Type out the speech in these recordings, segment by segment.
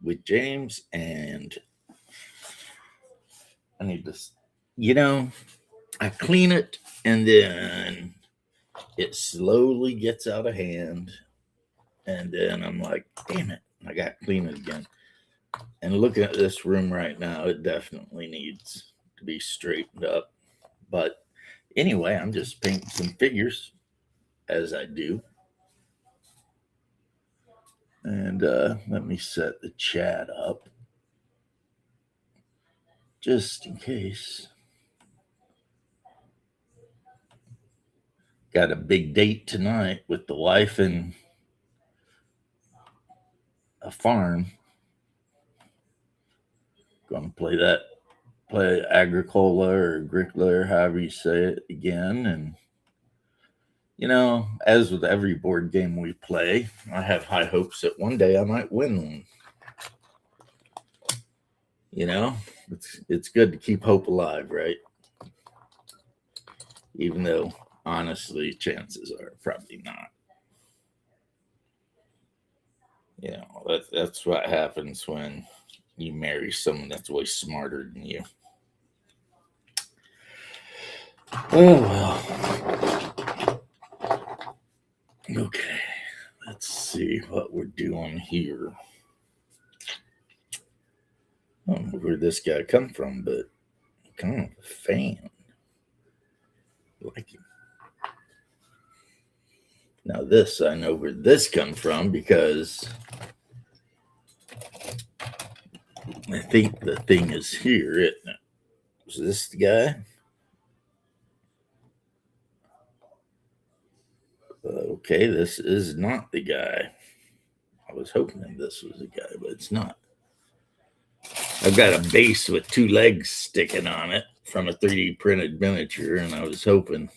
with James, and I need this. You know, I clean it, and then it slowly gets out of hand, and then I'm like, damn it, I got to clean it again. And looking at this room right now, it definitely needs to be straightened up. But anyway, I'm just painting some figures as I do. And let me set the chat up just in case. Got a big date tonight with the wife and a farm. Going to play Agricola or Agricola, or however you say it again. And, as with every board game we play, I have high hopes that one day I might win one. It's good to keep hope alive, right? Even though, honestly, chances are probably not. That's what happens when you marry someone that's way smarter than you. Oh, well. Okay, let's see what we're doing here. I don't know where this guy come from, but I'm kind of a fan. I like him. Now this, I know where this come from because I think the thing is here, isn't it? Is this the guy? Okay, this is not the guy. I was hoping that this was the guy, but it's not. I've got a base with two legs sticking on it from a 3D printed miniature, and I was hoping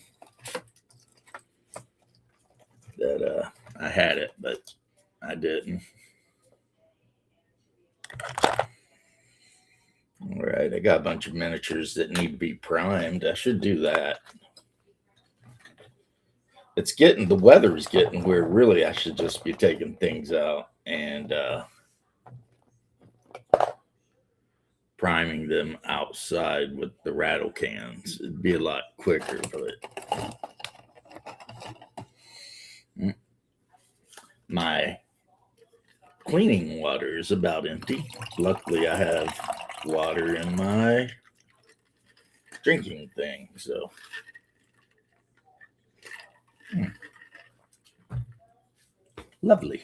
that I had it, but I didn't. All right, I got a bunch of miniatures that need to be primed. I should do that. The weather is getting where really I should just be taking things out and priming them outside with the rattle cans. It'd be a lot quicker, but my cleaning water is about empty. Luckily, I have water in my drinking thing, so. Lovely.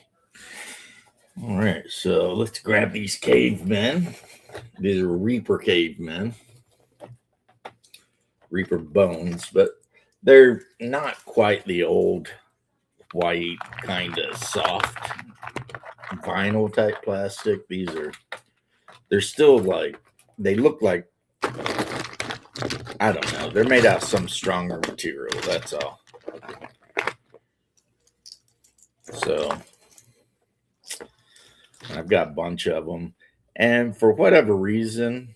All right, so let's grab these cavemen. These are Reaper cavemen. Reaper bones, but they're not quite the old white kind of soft vinyl type plastic. They're still they look like, I don't know, they're made out of some stronger material, that's all. So I've got a bunch of them, and for whatever reason,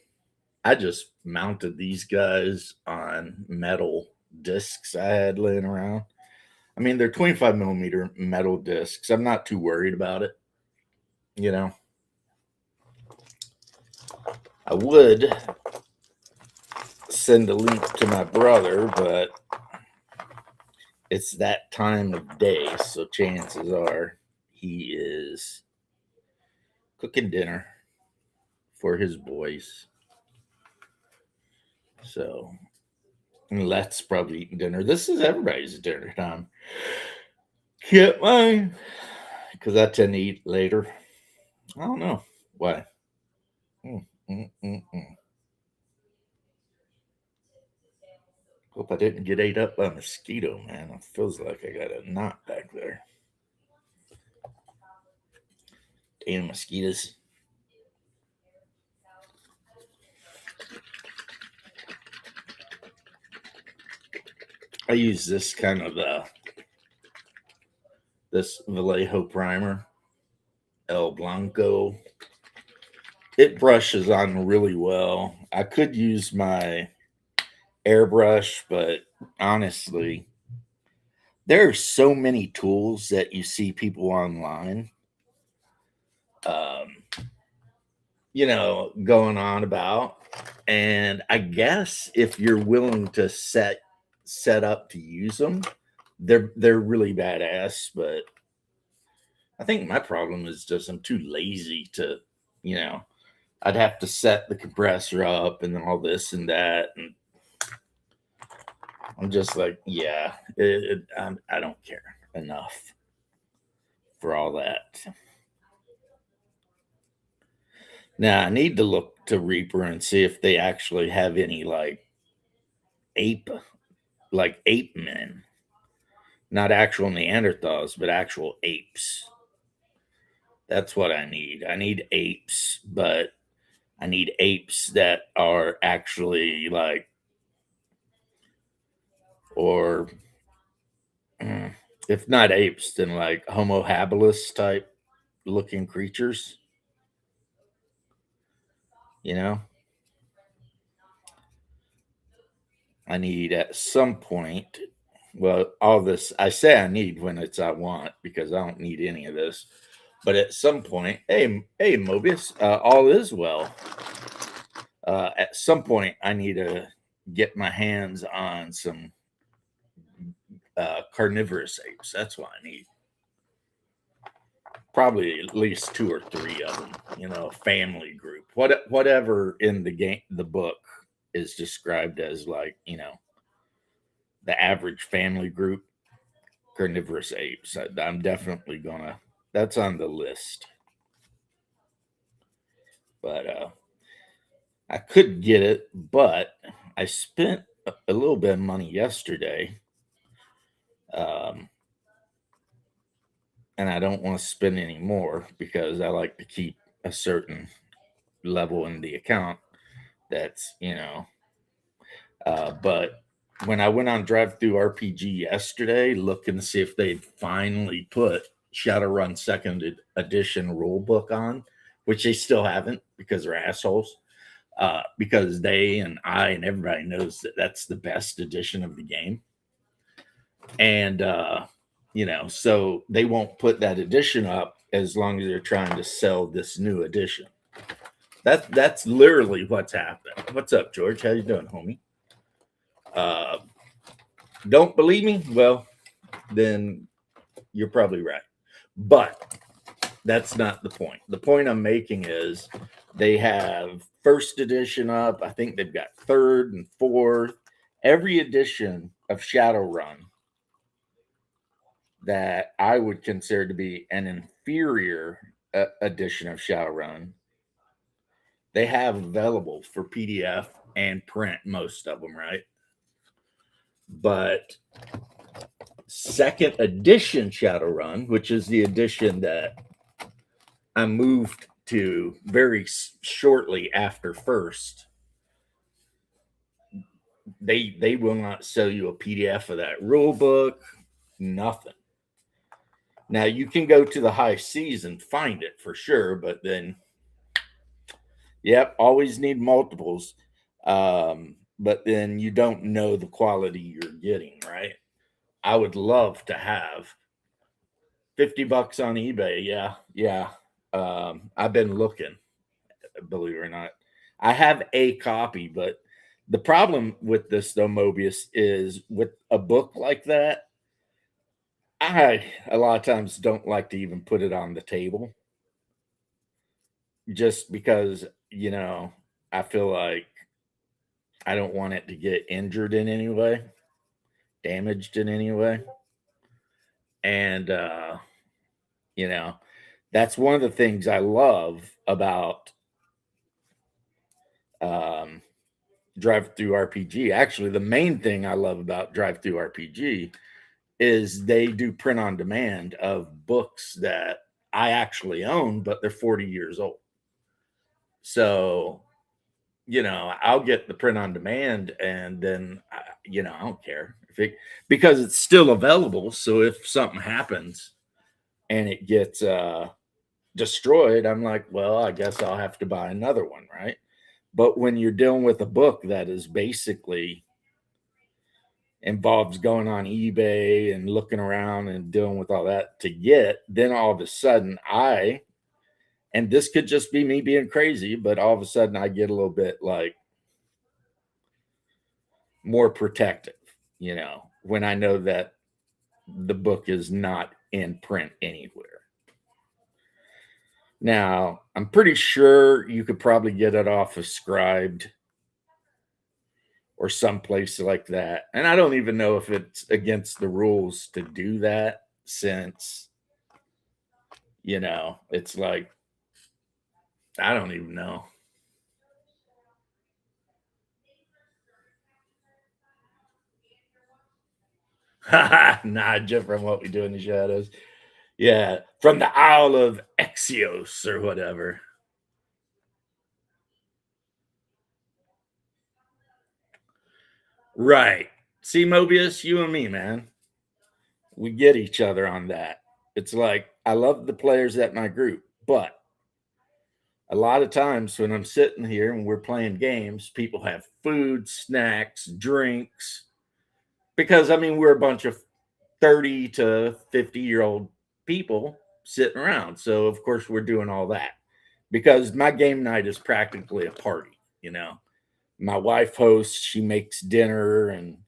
I just mounted these guys on metal discs I had laying around. I mean, they're 25 millimeter metal discs. I'm not too worried about it. I would send a link to my brother, but it's that time of day, so chances are he is cooking dinner for his boys. So Let's probably eating dinner. This is everybody's dinner time. Can't mind. Because I tend to eat later. I don't know why. Mm, mm, mm, mm. Hope I didn't get ate up by a mosquito, man. It feels like I got a knot back there. Damn mosquitoes. I use this kind of this Vallejo primer, El Blanco. It brushes on really well. I could use my airbrush, but honestly, there are so many tools that you see people online. Um, going on about. And I guess if you're willing to set up to use them, they're really badass. But I think my problem is just I'm too lazy to, you know, I'd have to set the compressor up and all this and that, and I'm just like, yeah, I don't care enough for all that. Now I need to look to Reaper and see if they actually have any ape, ape men, not actual Neanderthals, but actual apes. That's what I need. I need apes, but I need apes that are actually or if not apes, then like Homo habilis type looking creatures. You know, I need at some point. Well, all this I say I need when it's I want because I don't need any of this. But at some point, hey, Mobius, all is well. At some point, I need to get my hands on some carnivorous apes. That's what I need. Probably at least two or three of them. Family group, whatever in the book is described as the average family group. Carnivorous apes. I'm definitely gonna. That's on the list. But I could get it, but I spent a little bit of money yesterday, um, and I don't want to spend any more because I like to keep a certain level in the account. But when I went on Drive Through RPG yesterday, looking to see if they'd finally put Shadowrun Second Edition rule book on, which they still haven't because they're assholes. Because they and I and everybody knows that that's the best edition of the game. And, so they won't put that edition up as long as they're trying to sell this new edition. That's literally what's happened. What's up, George? How you doing, homie? Don't believe me? Well, then you're probably right. But that's not the point. The point I'm making is they have first edition up. I think they've got third and fourth. Every edition of Shadowrun that I would consider to be an inferior edition of Shadowrun, they have available for PDF and print, most of them, right? But second edition Shadowrun, which is the edition that I moved to very shortly after first, they will not sell you a PDF of that rule book, nothing. Now you can go to the high seas and find it for sure, but then, yep, always need multiples. But then you don't know the quality you're getting, right? I would love to have $50 on eBay. Yeah. I've been looking, believe it or not. I have a copy, but the problem with this though, Mobius, is with a book like that, I a lot of times don't like to even put it on the table just because, I feel like I don't want it to get injured in any way, damaged in any way. And that's one of the things I love about Drive Through RPG. Actually, the main thing I love about Drive Through RPG is they do print on demand of books that I actually own, but they're 40 years old. So, I'll get the print on demand and then, I don't care because it's still available. So if something happens and it gets destroyed, I'm like, well, I guess I'll have to buy another one, right? But when you're dealing with a book that is basically involves going on eBay and looking around and dealing with all that to get, then all of a sudden I And this could just be me being crazy, but all of a sudden I get a little bit like more protective, when I know that the book is not in print anywhere. Now, I'm pretty sure you could probably get it off of Scribed or someplace like that. And I don't even know if it's against the rules to do that, since, it's like, I don't even know. Nah, just from What We Do in the Shadows. Yeah, from the Isle of Exios or whatever. Right. See, Mobius, you and me, man, we get each other on that. It's like, I love the players at my group, but a lot of times when I'm sitting here and we're playing games, people have food, snacks, drinks, because I mean, we're a bunch of 30 to 50-year-old people sitting around. So, of course, we're doing all that because my game night is practically a party. My wife hosts, she makes dinner, and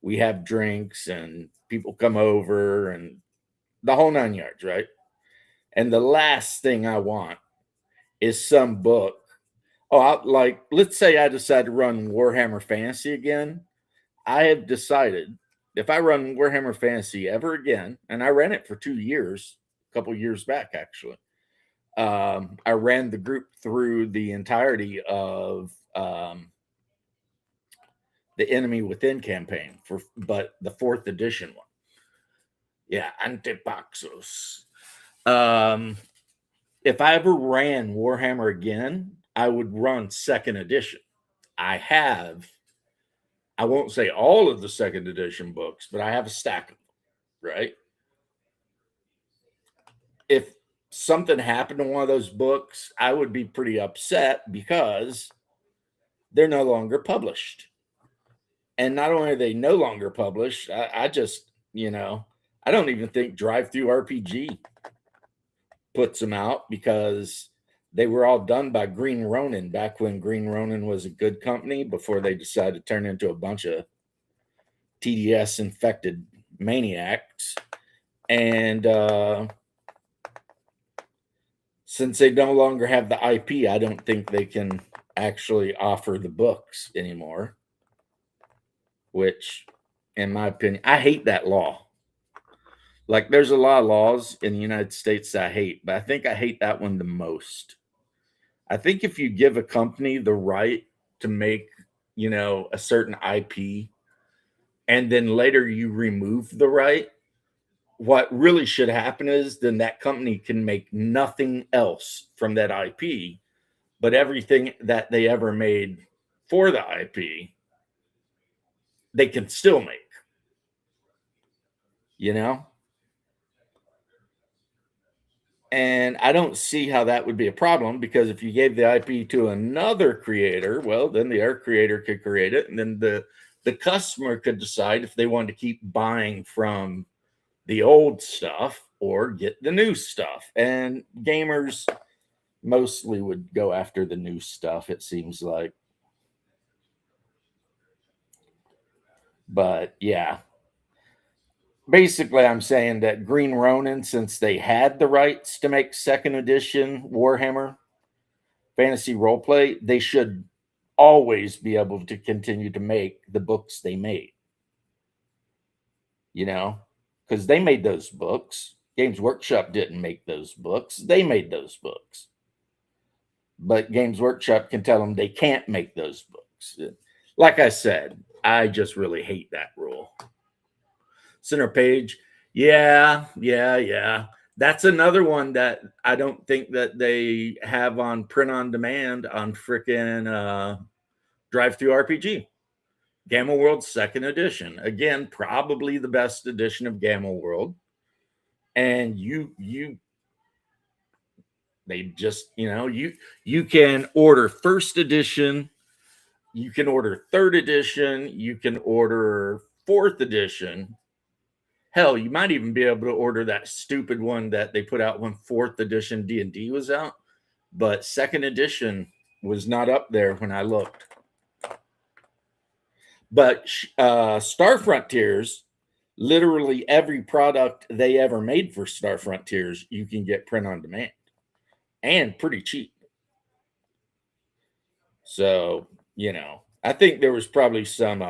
we have drinks, and people come over, and the whole 9 yards, right? And the last thing I want is some book. Oh, like, let's say I decide to run Warhammer Fantasy again. I have decided if I run Warhammer Fantasy ever again, and I ran it for 2 years, a couple years back actually. I ran the group through the entirety of the Enemy Within campaign but the 4th edition one. Yeah, Antipaxos. If I ever ran Warhammer again, I would run 2nd edition. I won't say all of the 2nd edition books, but I have a stack of them, right? If something happened to one of those books, I would be pretty upset because they're no longer published. And not only are they no longer published, I just, I don't even think Drive Through RPG puts them out because they were all done by Green Ronin back when Green Ronin was a good company before they decided to turn into a bunch of TDS infected maniacs. And since they no longer have the IP, I don't think they can actually offer the books anymore. Which, in my opinion, I hate that law. Like, there's a lot of laws in the United States that I hate, but I think I hate that one the most. I think if you give a company the right to make, a certain IP, and then later you remove the right, what really should happen is then that company can make nothing else from that IP, but everything that they ever made for the IP, they can still make, you know? And I don't see how that would be a problem because if you gave the IP to another creator, well, then the other creator could create it, and then the customer could decide if they wanted to keep buying from the old stuff or get the new stuff. And gamers mostly would go after the new stuff, it seems like. But yeah, basically, I'm saying that Green Ronin, since they had the rights to make 2nd edition Warhammer Fantasy Roleplay, they should always be able to continue to make the books they made, because they made those books. Games Workshop didn't make those books, they made those books. But Games Workshop can tell them they can't make those books. Like I said, I just really hate that rule. Center page, yeah. That's another one that I don't think that they have on print on demand on freaking Drive Through RPG. Gamma World 2nd edition. Again, probably the best edition of Gamma World. And they just, you can order 1st edition, you can order 3rd edition, you can order 4th edition. Hell, you might even be able to order that stupid one that they put out when 4th edition D&D was out. but second edition was not up there when I looked. But Star Frontiers, literally every product they ever made for Star Frontiers, you can get print on demand and pretty cheap. So, I think there was probably some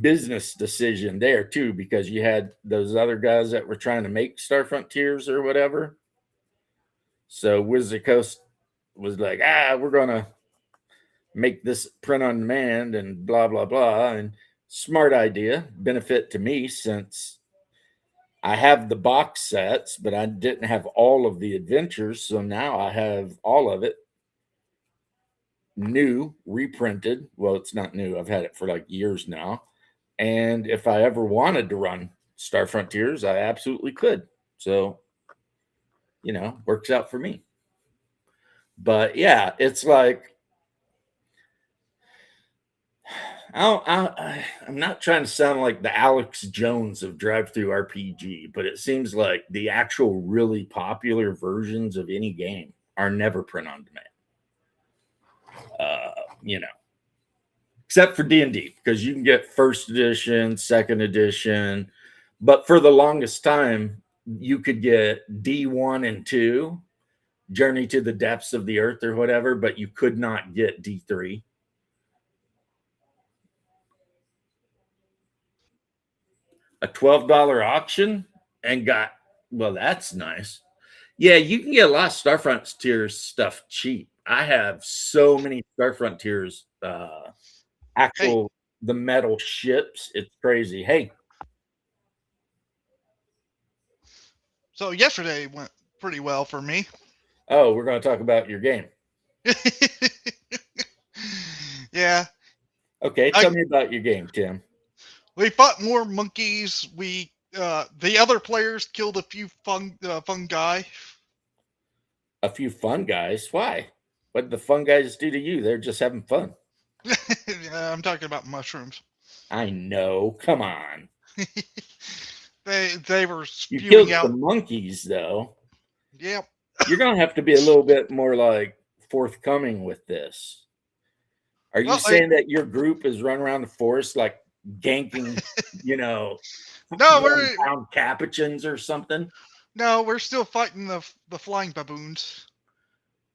business decision there too, because you had those other guys that were trying to make Star Frontiers or whatever. So Wizard Coast was like, we're gonna make this print on demand and blah blah blah. And smart idea, benefit to me since I have the box sets, but I didn't have all of the adventures. So now I have all of it new, reprinted. Well, it's not new. I've had it for like years now. And if I ever wanted to run Star Frontiers, I absolutely could. So, works out for me. But yeah, it's like, I'm not trying to sound like the Alex Jones of Drive-Thru RPG, but it seems like the actual really popular versions of any game are never print on demand. Except for D&D, because you can get first edition, second edition, but for the longest time, you could get D1 and 2, Journey to the Depths of the Earth or whatever, but you could not get D3. A $12 auction and well, that's nice. Yeah, you can get a lot of Star Frontiers stuff cheap. I have so many Star Frontiers the metal ships. It's crazy. Hey. So yesterday went pretty well for me. Oh, we're going to talk about your game. Yeah. Okay, tell me about your game, Tim. We fought more monkeys. We the other players killed a few fungi. A few fun guys? Why? What did the fun guys do to you? They're just having fun. Yeah, I'm talking about mushrooms. I know. Come on. They were spewing you killed out some monkeys, though. Yep. You're going to have to be a little bit more like forthcoming with this. Are you saying that your group is run around the forest like ganking, no, we're capuchins or something? No, we're still fighting the flying baboons.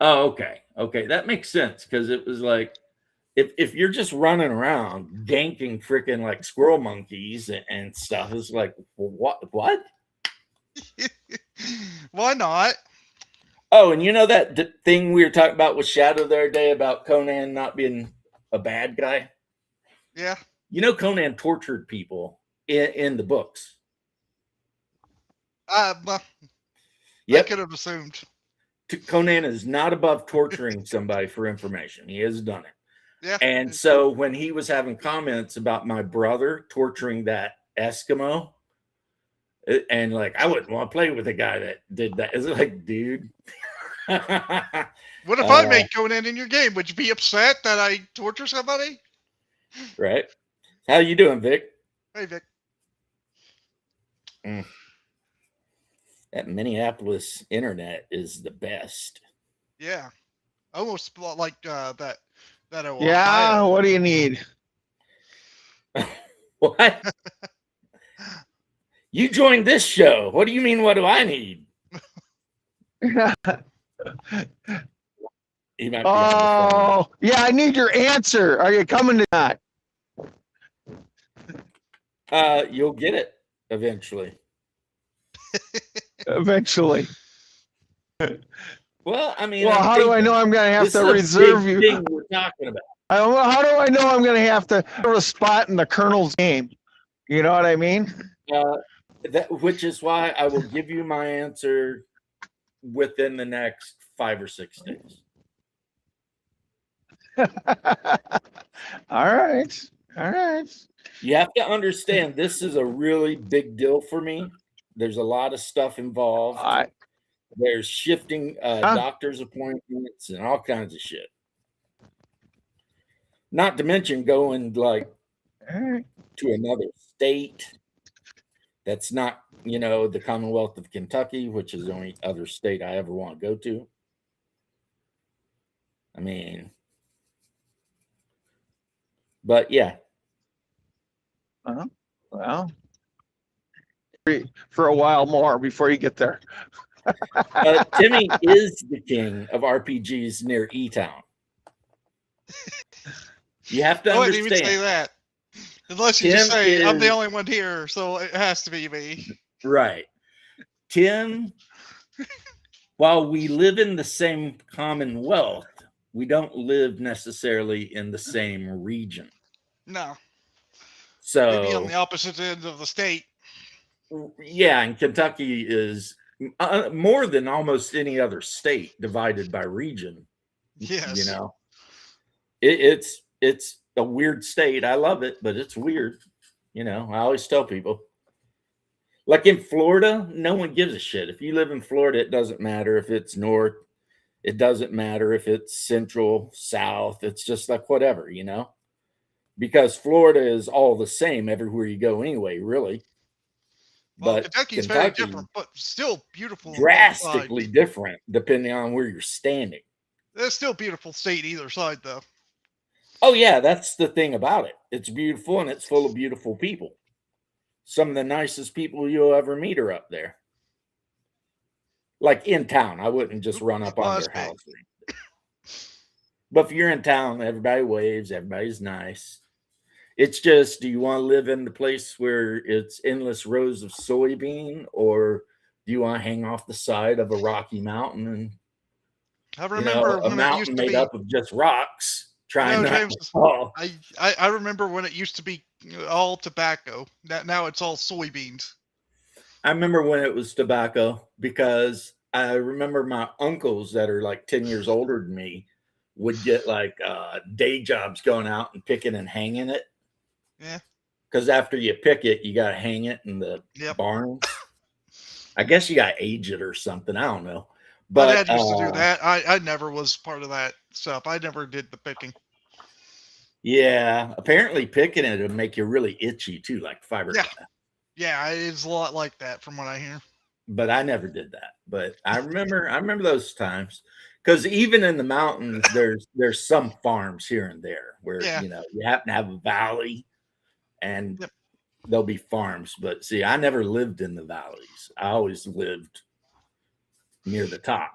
Oh, okay, that makes sense, because it was like if you're just running around ganking freaking like squirrel monkeys and stuff, it's like what? Why not? Oh, and you know that thing we were talking about with Shadow the other day about Conan not being a bad guy? Yeah. Conan tortured people in the books. Yep. I could have assumed. Conan is not above torturing somebody for information. He has done it. Yeah. And so when he was having comments about my brother torturing that Eskimo, and like, I wouldn't want to play with a guy that did that. It's like, dude. What if I made Conan in your game? Would you be upset that I torture somebody? Right. How you doing, Vic? Hey, Vic. That Minneapolis internet is the best. Yeah. Almost like that Ohio. Yeah, what do you need? What? You joined this show. What do you mean, what do I need? Oh, yeah, I need your answer. Are you coming to that? You'll get it eventually. Eventually. Well, I mean, how do I know I'm going to have to reserve you? Thing we're talking about. How do I know I'm going to have to have a spot in the Colonel's game? You know what I mean? Which is why I will give you my answer within the next 5 or 6 days. All right. You have to understand, this is a really big deal for me. There's a lot of stuff involved. There's shifting doctor's appointments and all kinds of shit. Not to mention going like to another state. That's not, the Commonwealth of Kentucky, which is the only other state I ever want to go to. I mean, but yeah. Well, for a while more before you get there. Timmy is the king of RPGs near E-Town. You have to I wouldn't even say understand. that. Unless you just Tim say, I'm the is- only one here, so it has to be me. Right. Tim, while we live in the same Commonwealth, we don't live necessarily in the same region. No. So Maybe on the opposite end of the state. yeah, and Kentucky is more than almost any other state divided by region. Yes. It's a weird state. I love it, but it's weird. I always tell people, like in Florida, no one gives a shit. If you live in Florida, it doesn't matter if it's north. It doesn't matter if it's central, south. It's just like whatever, because Florida is all the same everywhere you go anyway, really. Well, But Kentucky's very different, but still beautiful. drastically different depending on where you're standing. It's still beautiful state either side, though. Oh yeah, that's the thing about it. It's beautiful and it's full of beautiful people. Some of the nicest people you'll ever meet are up there. Like in town, I wouldn't just run up on their house. But if you're in town, everybody waves, everybody's nice. It's just, do you want to live in the place where it's endless rows of soybean, or do you want to hang off the side of a rocky mountain and I remember a when it mountain used to made be up of just rocks trying No, not James, to fall? I remember when it used to be all tobacco. Now it's all soybeans. I remember when it was tobacco because I remember my uncles that are like 10 years older than me would get like day jobs going out and picking and hanging it. Yeah. Because after you pick it, you got to hang it in the barns. I guess you got to age it or something. I don't know. But my dad used to do that. I never was part of that stuff. I never did the picking. Yeah, apparently picking it would make you really itchy too, like fiberglass. Yeah, it's a lot like that from what I hear. But I never did that. But I remember those times, because even in the mountains, there's some farms here and there where you happen to have a valley, and there'll be farms. But see, I never lived in the valleys. I always lived near the top.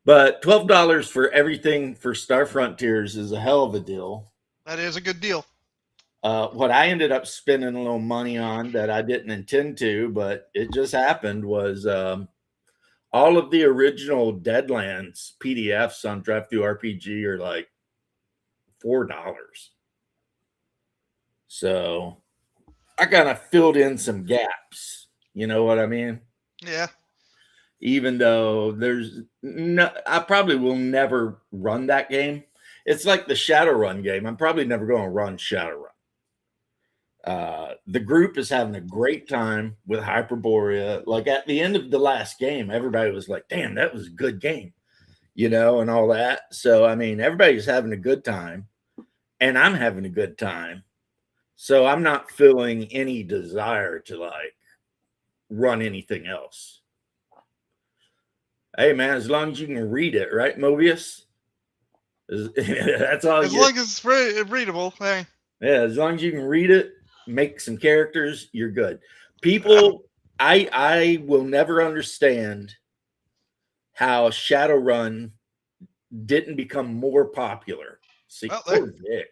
But $12 for everything for Star Frontiers is a hell of a deal. That is a good deal. What I ended up spending a little money on that I didn't intend to, but it just happened, was all of the original Deadlands PDFs on DriveThruRPG are like $4. So I kind of filled in some gaps. You know what I mean? Yeah. Even though I probably will never run that game. It's like the Shadowrun game. I'm probably never going to run Shadowrun. The group is having a great time with Hyperborea. Like at the end of the last game, everybody was like, damn, that was a good game, and all that. So, I mean, everybody's having a good time and I'm having a good time. So I'm not feeling any desire to like run anything else. Hey man, as long as you can read it, right, Mobius? That's all. As long as it's readable, hey. Yeah, as long as you can read it, make some characters, you're good. People, I will never understand how Shadowrun didn't become more popular. See, poor Vic.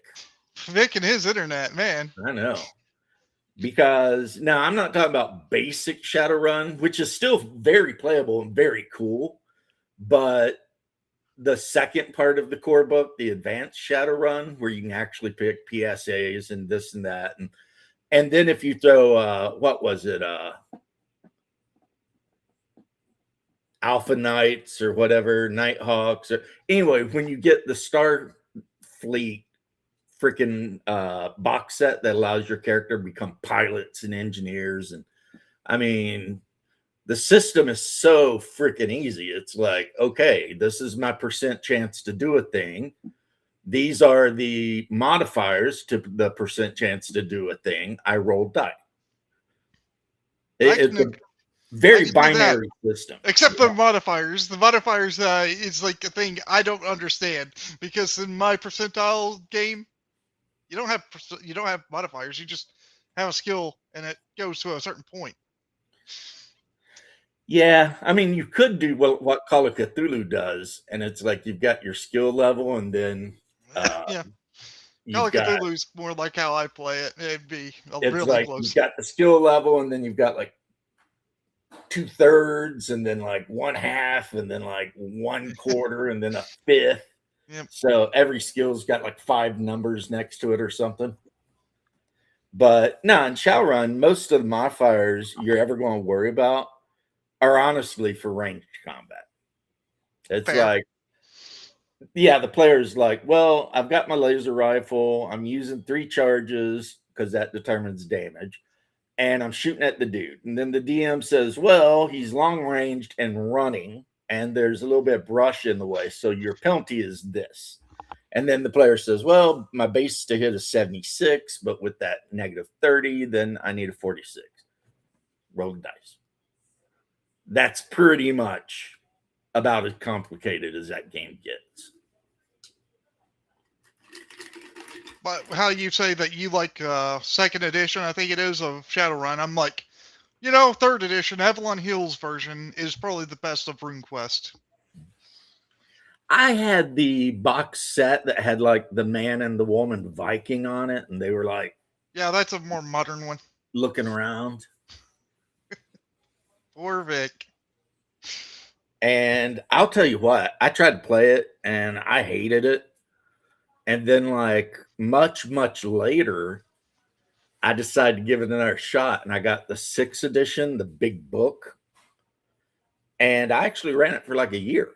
Vic and his internet, man. I know. Because now I'm not talking about basic Shadowrun, which is still very playable and very cool, but the second part of the core book, the advanced Shadowrun, where you can actually pick PSAs and this and that, and then if you throw what was it, Alpha Knights or whatever, Nighthawks, or anyway, when you get the Starfleet freaking box set that allows your character to become pilots and engineers, and I mean, the system is so freaking easy. It's like, okay, this is my percent chance to do a thing. These are the modifiers to the percent chance to do a thing. I roll die. It's a I very can see that. binary system. Except the modifiers. The modifiers is like a thing I don't understand because in my percentile game, you don't have modifiers. You just have a skill and it goes to a certain point. Yeah, I mean, you could do what Call of Cthulhu does, and it's like you've got your skill level, and then Yeah, Call you've of got Cthulhu's more like how I play it. It'd be it's really like you've close. got the skill level, and then you've got like 2/3, and then like 1/2, and then like 1/4, and then a fifth. Yep. So every skill's got like 5 numbers next to it or something. But no, in Shadowrun, most of the modifiers you're ever going to worry about are honestly for ranged combat. It's Fair. like, yeah, the player's like, well, I've got my laser rifle. I'm using 3 charges because that determines damage. And I'm shooting at the dude. And then the DM says, well, he's long ranged and running, and there's a little bit of brush in the way. So your penalty is this. And then the player says, well, my base to hit is 76, but with that -30, then I need a 46. Roll the dice. That's pretty much about as complicated as that game gets. But how you say that you like 2nd edition, I think it is, of Shadowrun. I'm like, 3rd edition, Avalon Hills version is probably the best of RuneQuest. I had the box set that had like the man and the woman Viking on it, and they were like, Yeah, that's a more modern one. looking around. Poor Vic. And I'll tell you what, I tried to play it and I hated it. And then, like, much, much later, I decided to give it another shot, and I got the 6th edition, the big book. And I actually ran it for like a year.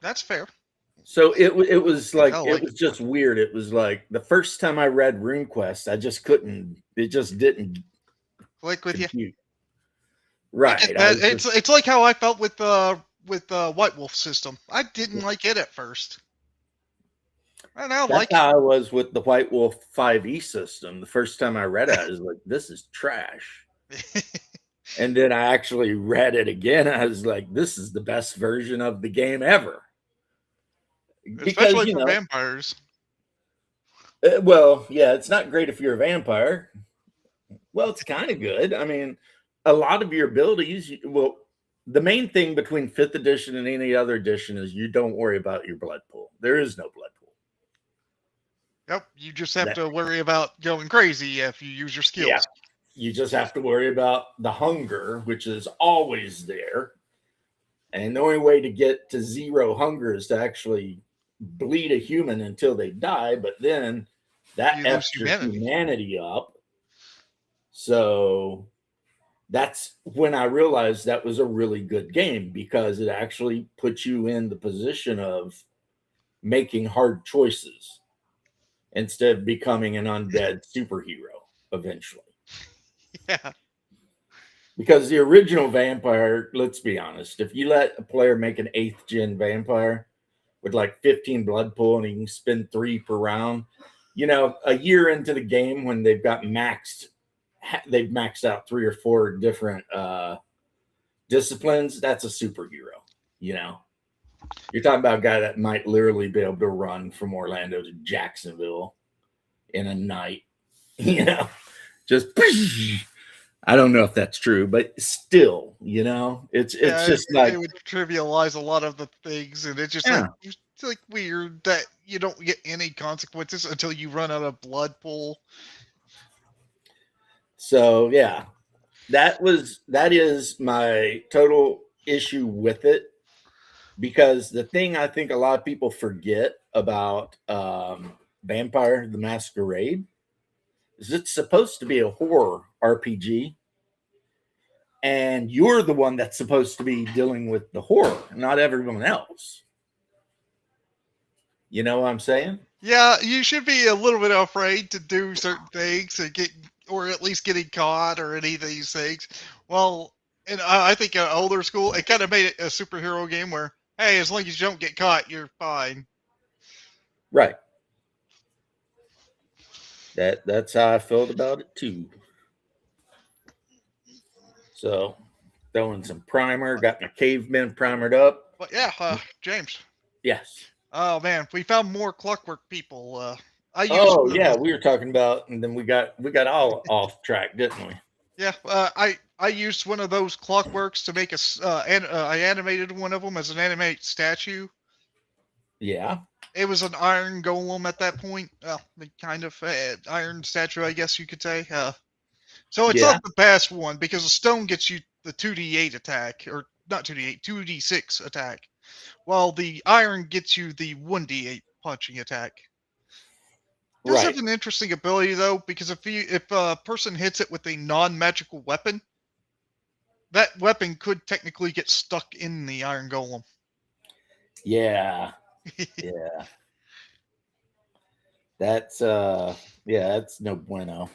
That's fair. So it was like, I it like was just weird. It was like the first time I read RuneQuest, I just couldn't, it just didn't Click with you. compute. Right. It's like how I felt with White Wolf system. I didn't like it at first. I now That's like how I was with the White Wolf 5e system. The first time I read it, I was like, this is trash. it. And then I actually read it again. I was like, this is the best version of the game ever. Especially for vampires. Well, yeah, it's not great if you're a vampire. Well, it's kind of good. I mean, a lot of your abilities, well, the main thing between 5th edition and any other edition is you don't worry about your blood pool. There is no blood pool. Yep, you just have to worry about going crazy if you use your skills. Yeah, you just have to worry about the hunger, which is always there. And the only way to get to 0 hunger is to actually bleed a human until they die, but then that F's your humanity up. So that's when I realized that was a really good game, because it actually puts you in the position of making hard choices instead of becoming an undead superhero eventually. Yeah. Because the original vampire, let's be honest, if you let a player make an 8th gen vampire with like 15 blood pool and he can spend 3 per round, a year into the game when they've maxed out 3 or 4 different disciplines, that's a superhero. You're talking about a guy that might literally be able to run from Orlando to Jacksonville in a night. Just I don't know if that's true, but still, it's just like it would trivialize a lot of the things, and it's just like weird that you don't get any consequences until you run out of blood pool. So yeah, that is my total issue with it, because the thing I think a lot of people forget about Vampire the Masquerade is it's supposed to be a horror RPG, and you're the one that's supposed to be dealing with the horror, not everyone else. You know what I'm saying? Yeah, you should be a little bit afraid to do certain things and or at least getting caught or any of these things. Well, and I think older school, it kind of made it a superhero game where, hey, as long as you don't get caught, you're fine. Right. That's how I felt about it too. So throwing some primer, got my cavemen primered up. But yeah, James. Yes. Oh man, we found more clockwork people. I used Oh yeah, we were talking about, and then we got all off track, didn't we? Yeah, I used one of those clockworks to make I animated one of them as an animate statue. Yeah. It was an iron golem at that point. Well, kind of iron statue, I guess you could say. So it's not the best one because the stone gets you the 2d8 attack, or not 2d8, 2d6 attack, while the iron gets you the 1d8 punching attack. It does have an interesting ability though, because if a person hits it with a non-magical weapon, that weapon could technically get stuck in the iron golem. Yeah. Yeah. That's that's no bueno.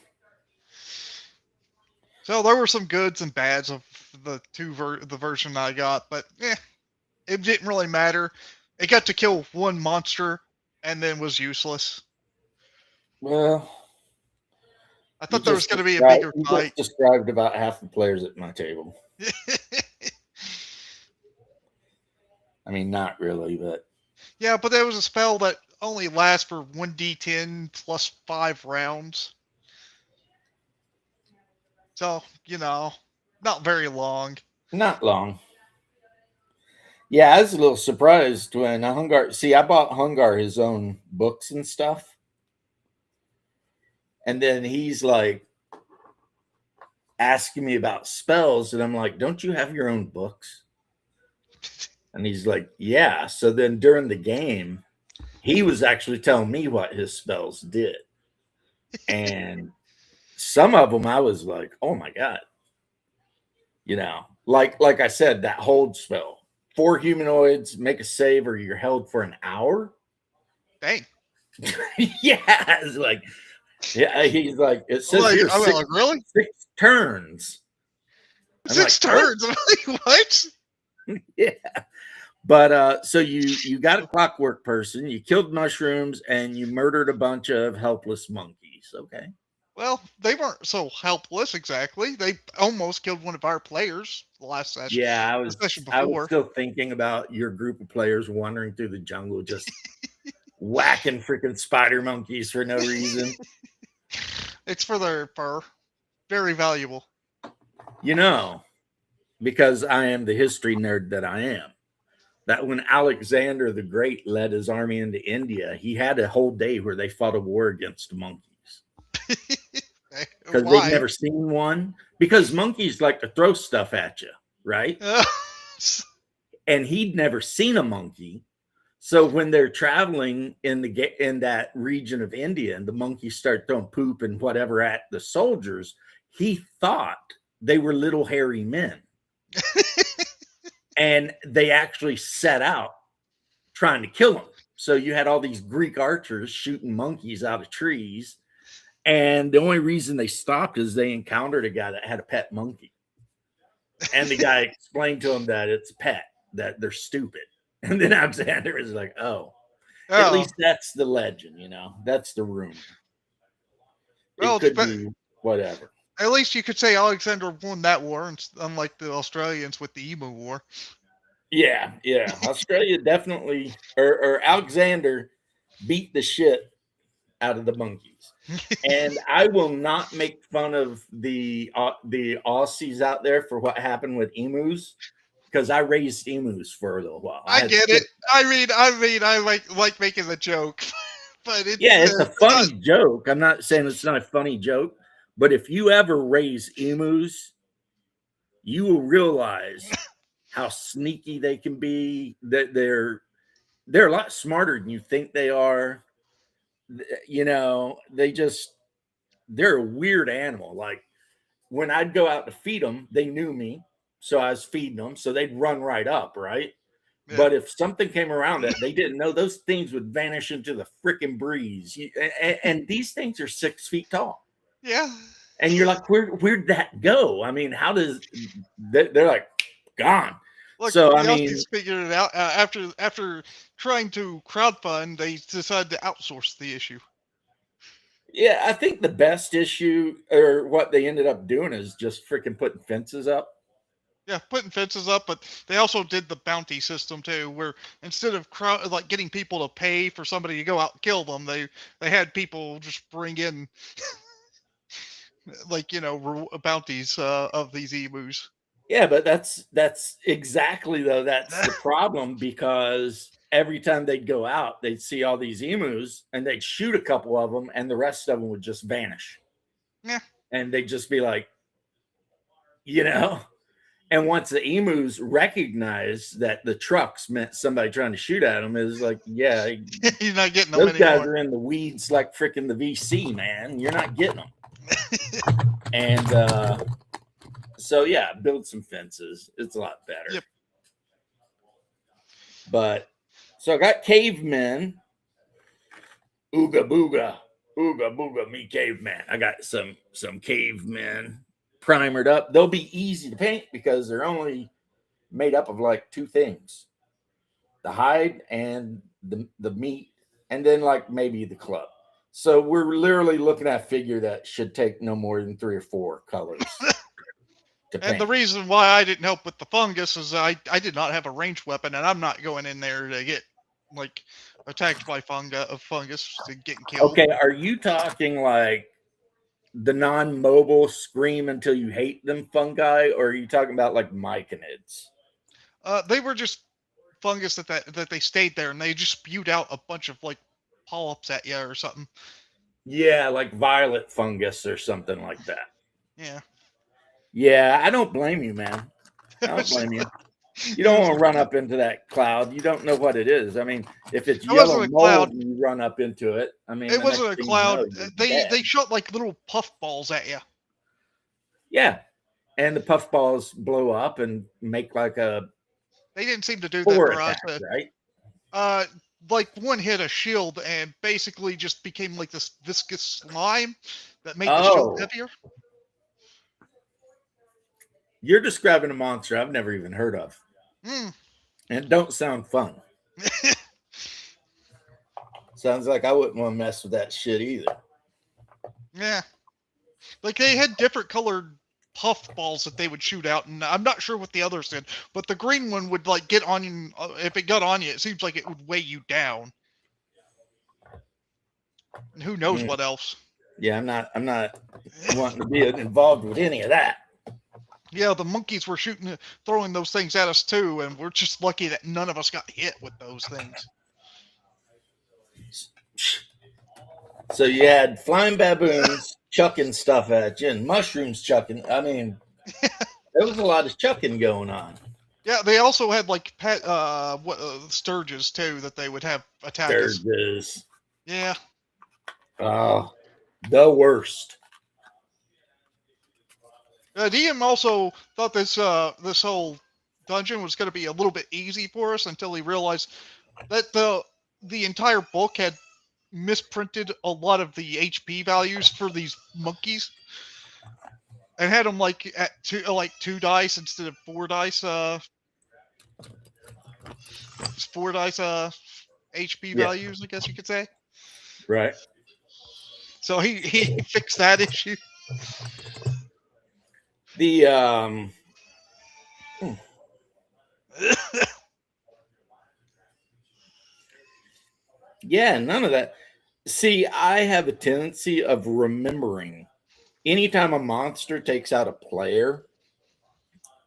So there were some goods and bads of the the version I got, but it didn't really matter. It got to kill one monster and then was useless. Well, I thought there was going to be a bigger fight. You just described about half the players at my table. I mean, not really, but yeah, but there was a spell that only lasts for 1d10 plus 5 rounds. So, not very long. Not long. Yeah, I was a little surprised when Hungar. See, I bought Hungar his own books and stuff. And then he's like asking me about spells. And I'm like, don't you have your own books? And he's like, yeah. So then during the game, he was actually telling me what his spells did. And some of them I was like, oh my God. Like I said, that hold spell. 4 humanoids, make a save, or you're held for an hour. Dang. Yeah, it's like, yeah, he's like, it says like, here, really? 6 turns. 6 turns? What? Yeah. But so you got a clockwork person, you killed mushrooms, and you murdered a bunch of helpless monkeys. Okay. Well, they weren't so helpless exactly. They almost killed one of our players the last session. Yeah, I was still thinking about your group of players wandering through the jungle, just whacking freaking spider monkeys for no reason. It's for their fur. Very valuable. Because I am the history nerd that I am. That when Alexander the Great led his army into India, he had a whole day where they fought a war against monkeys. Because they've never seen one. Because monkeys like to throw stuff at you, right? And he'd never seen a monkey. So when they're traveling in that region of India and the monkeys start throwing poop and whatever at the soldiers, he thought they were little hairy men. And they actually set out trying to kill him. So you had all these Greek archers shooting monkeys out of trees. And the only reason they stopped is they encountered a guy that had a pet monkey. And the guy explained to him that it's a pet, that they're stupid. And then Alexander is like, at least that's the legend, that's the rumor. Well, it could be whatever. At least you could say Alexander won that war, unlike the Australians with the Emu War. Yeah. Australia definitely, or Alexander beat the shit out of the monkeys. And I will not make fun of the Aussies out there for what happened with emus, because I raised emus for a little while. I get it. I mean, I like making the joke, but it's a funny joke. I'm not saying it's not a funny joke, but if you ever raise emus, you will realize how sneaky they can be. That they're a lot smarter than you think they are. They're a weird animal. Like when I'd go out to feed them, they knew me. So I was feeding them. So they'd run right up. Right. Yeah. But if something came around that they didn't know, those things would vanish into the freaking breeze. And these things are 6 feet tall. Yeah. And you're like, where'd that go? I mean, how does they're like gone. Look, so I mean, figured it out after trying to crowdfund, they decided to outsource the issue. Yeah, I think the best issue or what they ended up doing is just freaking putting fences up. Yeah, putting fences up, but they also did the bounty system too, where instead of like getting people to pay for somebody to go out and kill them, they had people just bring in like bounties of these emus. Yeah, but that's exactly though that's the problem because every time they'd go out, they'd see all these emus and they'd shoot a couple of them and the rest of them would just vanish. Yeah, And they'd just be like, you know, and once the emus recognized that the trucks meant somebody trying to shoot at them, it was like, yeah, you're not getting them those guys anymore. are in the weeds like freaking the VC, man. You're not getting them. And so yeah, build some fences. It's a lot better. Yep. But so I got cavemen. Ooga booga, me caveman. I got some cavemen primered up. They'll be easy to paint because they're only made up of like two things: the hide and the meat, and then like maybe the club. So we're literally looking at a figure that should take no more than 3 or 4 colors. And the reason why I didn't help with the fungus is I did not have a ranged weapon, and I'm not going in there to get like attacked by fungus and getting killed. Okay, are you talking like the non-mobile scream until you hate them fungi, or are you talking about like myconids? They were just fungus that they stayed there, and they just spewed out a bunch of like polyps at you or something. Yeah, like violet fungus or something like that. Yeah. Yeah, I don't blame you, man. I don't blame you. You don't want to run up into that cloud. You don't know what it is. I mean, if it's yellow mold and you run up into it, I mean, it wasn't a cloud. They shot like little puff balls at you. Yeah, and the puff balls blow up and make like a. They didn't seem to do that for us, right? Like one hit a shield and basically just became like this viscous slime that made the shield heavier. You're describing a monster I've never even heard of. And it don't sound fun. Sounds like I wouldn't want to mess with that shit either. Yeah. Like they had different colored puff balls that they would shoot out, and I'm not sure what the others did, but the green one would like get on you. If it got on you, it seems like it would weigh you down. And who knows what else? Yeah, I'm not wanting to be involved with any of that. Yeah, the monkeys were throwing those things at us too, and we're just lucky that none of us got hit with those things. So you had flying baboons chucking stuff at you and mushrooms chucking. I mean, there was a lot of chucking going on. Yeah, they also had like sturges too that they would have attack us. Sturges. Yeah. Oh, the worst. DM also thought this whole dungeon was going to be a little bit easy for us until he realized that the entire book had misprinted a lot of the HP values for these monkeys and had them like at 2 dice instead of 4 dice. 4 dice HP values, I guess you could say. Right. So he fixed that issue. The yeah, none of that. See, I have a tendency of remembering anytime a monster takes out a player,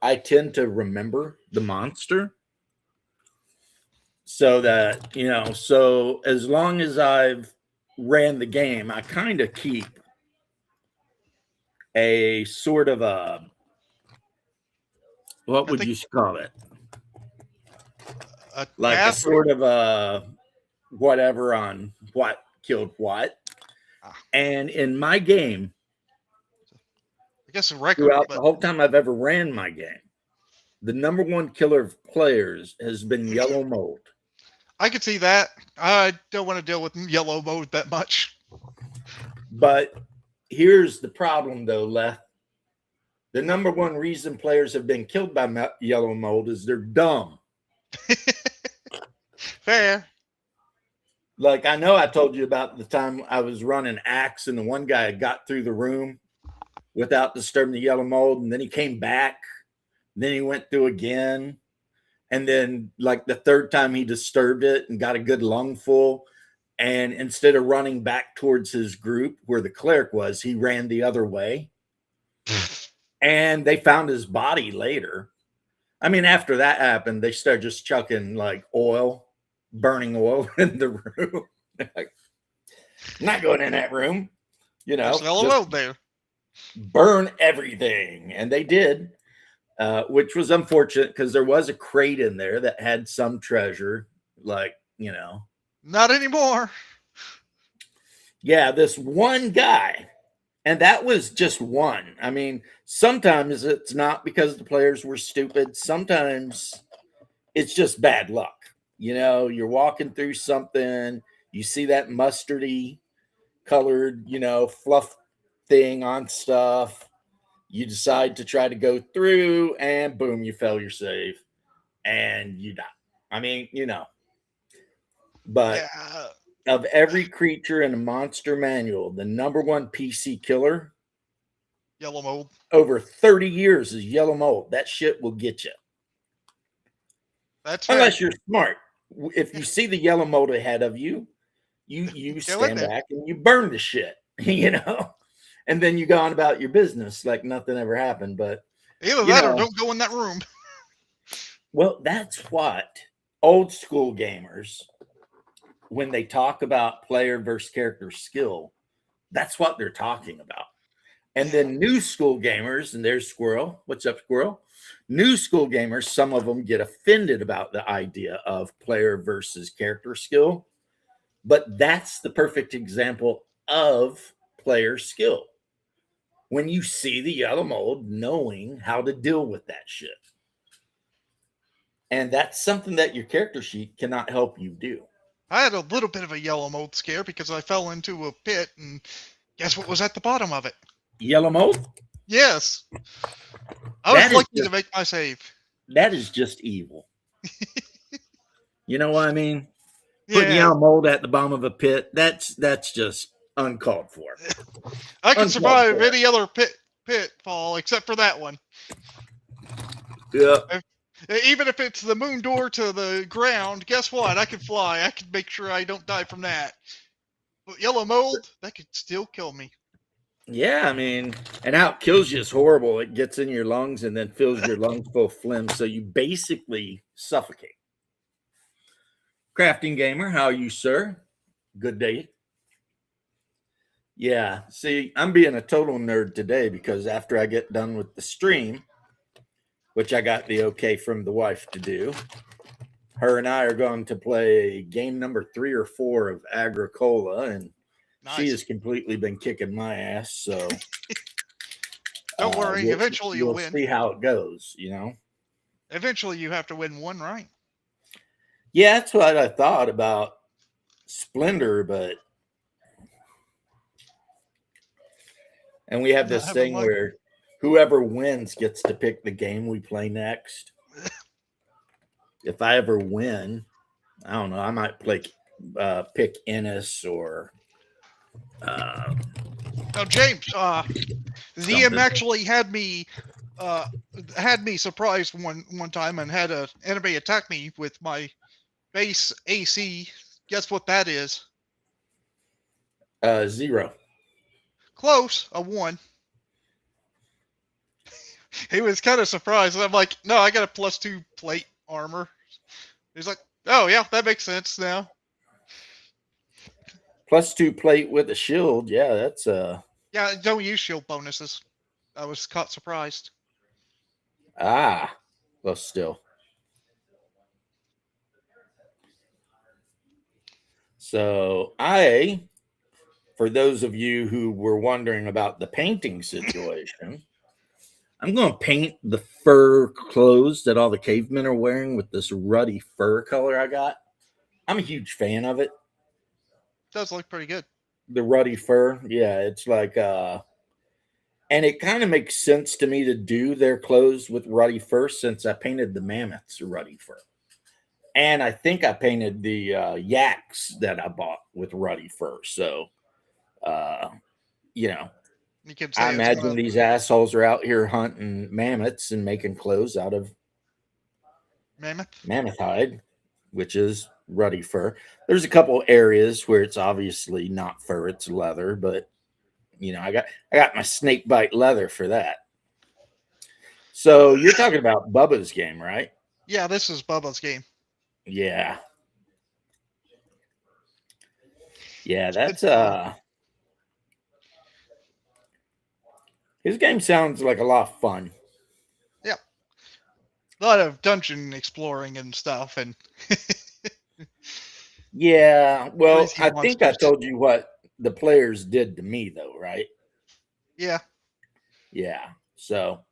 I tend to remember the monster. So that, so as long as I've ran the game, I kind of keep a sort of a, what would you call it? Like a sort of a whatever on what killed what. And in my game, I guess a record throughout the whole time I've ever ran my game, the number one killer of players has been yellow mold. I could see that. I don't want to deal with yellow mold that much. But here's the problem, though, Leth. The number one reason players have been killed by yellow mold is they're dumb. Fair. Like, I know I told you about the time I was running Axe and the one guy had got through the room without disturbing the yellow mold, and then he came back, then he went through again, and then like the third time he disturbed it and got a good lungful, and instead of running back towards his group where the cleric was, he ran the other way, and they found his body later. I mean, after that happened, they started just chucking like oil, burning oil in the room. Like, not going in that room, There's yellow just mold there. burn everything. And they did, which was unfortunate because there was a crate in there that had some treasure. Like, Not anymore. yeah, this one guy. And that was just one. I mean, sometimes it's not because the players were stupid. Sometimes it's just bad luck. You're walking through something, you see that mustardy colored, fluff thing on stuff. You decide to try to go through, and boom, you fail your save and you die. I mean, but Yeah. of every creature in a monster manual, the number one PC killer Yellow mold. over 30 years is yellow mold. That shit will get you. That's fair. Unless you're smart. If you see the yellow mold ahead of you, you Go in stand there. back and you burn the shit, and then you go on about your business like nothing ever happened. But Either that or don't go in that room. well, that's what old school gamers, when they talk about player versus character skill, that's what they're talking about. And then new school gamers, and there's Squirrel. What's up, Squirrel? New school gamers, some of them get offended about the idea of player versus character skill. But that's the perfect example of player skill. When you see the yellow mold, knowing how to deal with that shit. And that's something that your character sheet cannot help you do. I had a little bit of a yellow mold scare because I fell into a pit, and guess what was at the bottom of it? Yellow mold? Yes. I was That is lucky just- to make my save. That is just evil. You know what I mean? Putting Yeah. yellow mold at the bottom of a pit, that's just uncalled for. I can uncalled survive for. any other pitfall except for that one. Yeah. Even if it's the moon door to the ground, guess what? I can fly. I can make sure I don't die from that. But yellow mold, that could still kill me. Yeah, I mean, and how it kills you is horrible. It gets in your lungs and then fills your lungs full of phlegm. So you basically suffocate. Crafting Gamer, how are you, sir? Good day. Yeah, see, I'm being a total nerd today because after I get done with the stream, which I got the okay from the wife to do, her and I are going to play game number 3 or 4 of Agricola, and Nice. she has completely been kicking my ass. So Don't worry, eventually you'll win. See how it goes, Eventually you have to win one, right? Yeah, that's what I thought about Splendor, but and we have this Not thing having luck. where whoever wins gets to pick the game we play next. If I ever win, I don't know, I might pick Ennis or Now, James, ZM Something. actually had me surprised one time and had an enemy attack me with my base AC. Guess what that is? 0. Close, a 1. He was kind of surprised. I'm like, no, I got a +2 plate armor. He's like, oh yeah, that makes sense now. +2 plate with a shield. Yeah, that's Yeah, don't use shield bonuses. I was caught surprised. well, still. So for those of you who were wondering about the painting situation, I'm going to paint the fur clothes that all the cavemen are wearing with this ruddy fur color I got. I'm a huge fan of it. Does look pretty good. The ruddy fur. Yeah, it's like and it kind of makes sense to me to do their clothes with ruddy fur since I painted the mammoths ruddy fur. And I think I painted the yaks that I bought with ruddy fur. So, uh, you know, You could I say it's one imagine of these assholes are out here hunting mammoths and making clothes out of mammoth. mammoth hide, which is ruddy fur. There's a couple areas where it's obviously not fur, it's leather, but I got my snake bite leather for that. So you're talking about Bubba's game, right? Yeah, this is Bubba's game. Yeah. Yeah, It's that's fun. his game sounds like a lot of fun. Yeah, a lot of dungeon exploring and stuff, and Yeah, well, crazy I think I monsters. told you what the players did to me though, right? Yeah, Yeah. So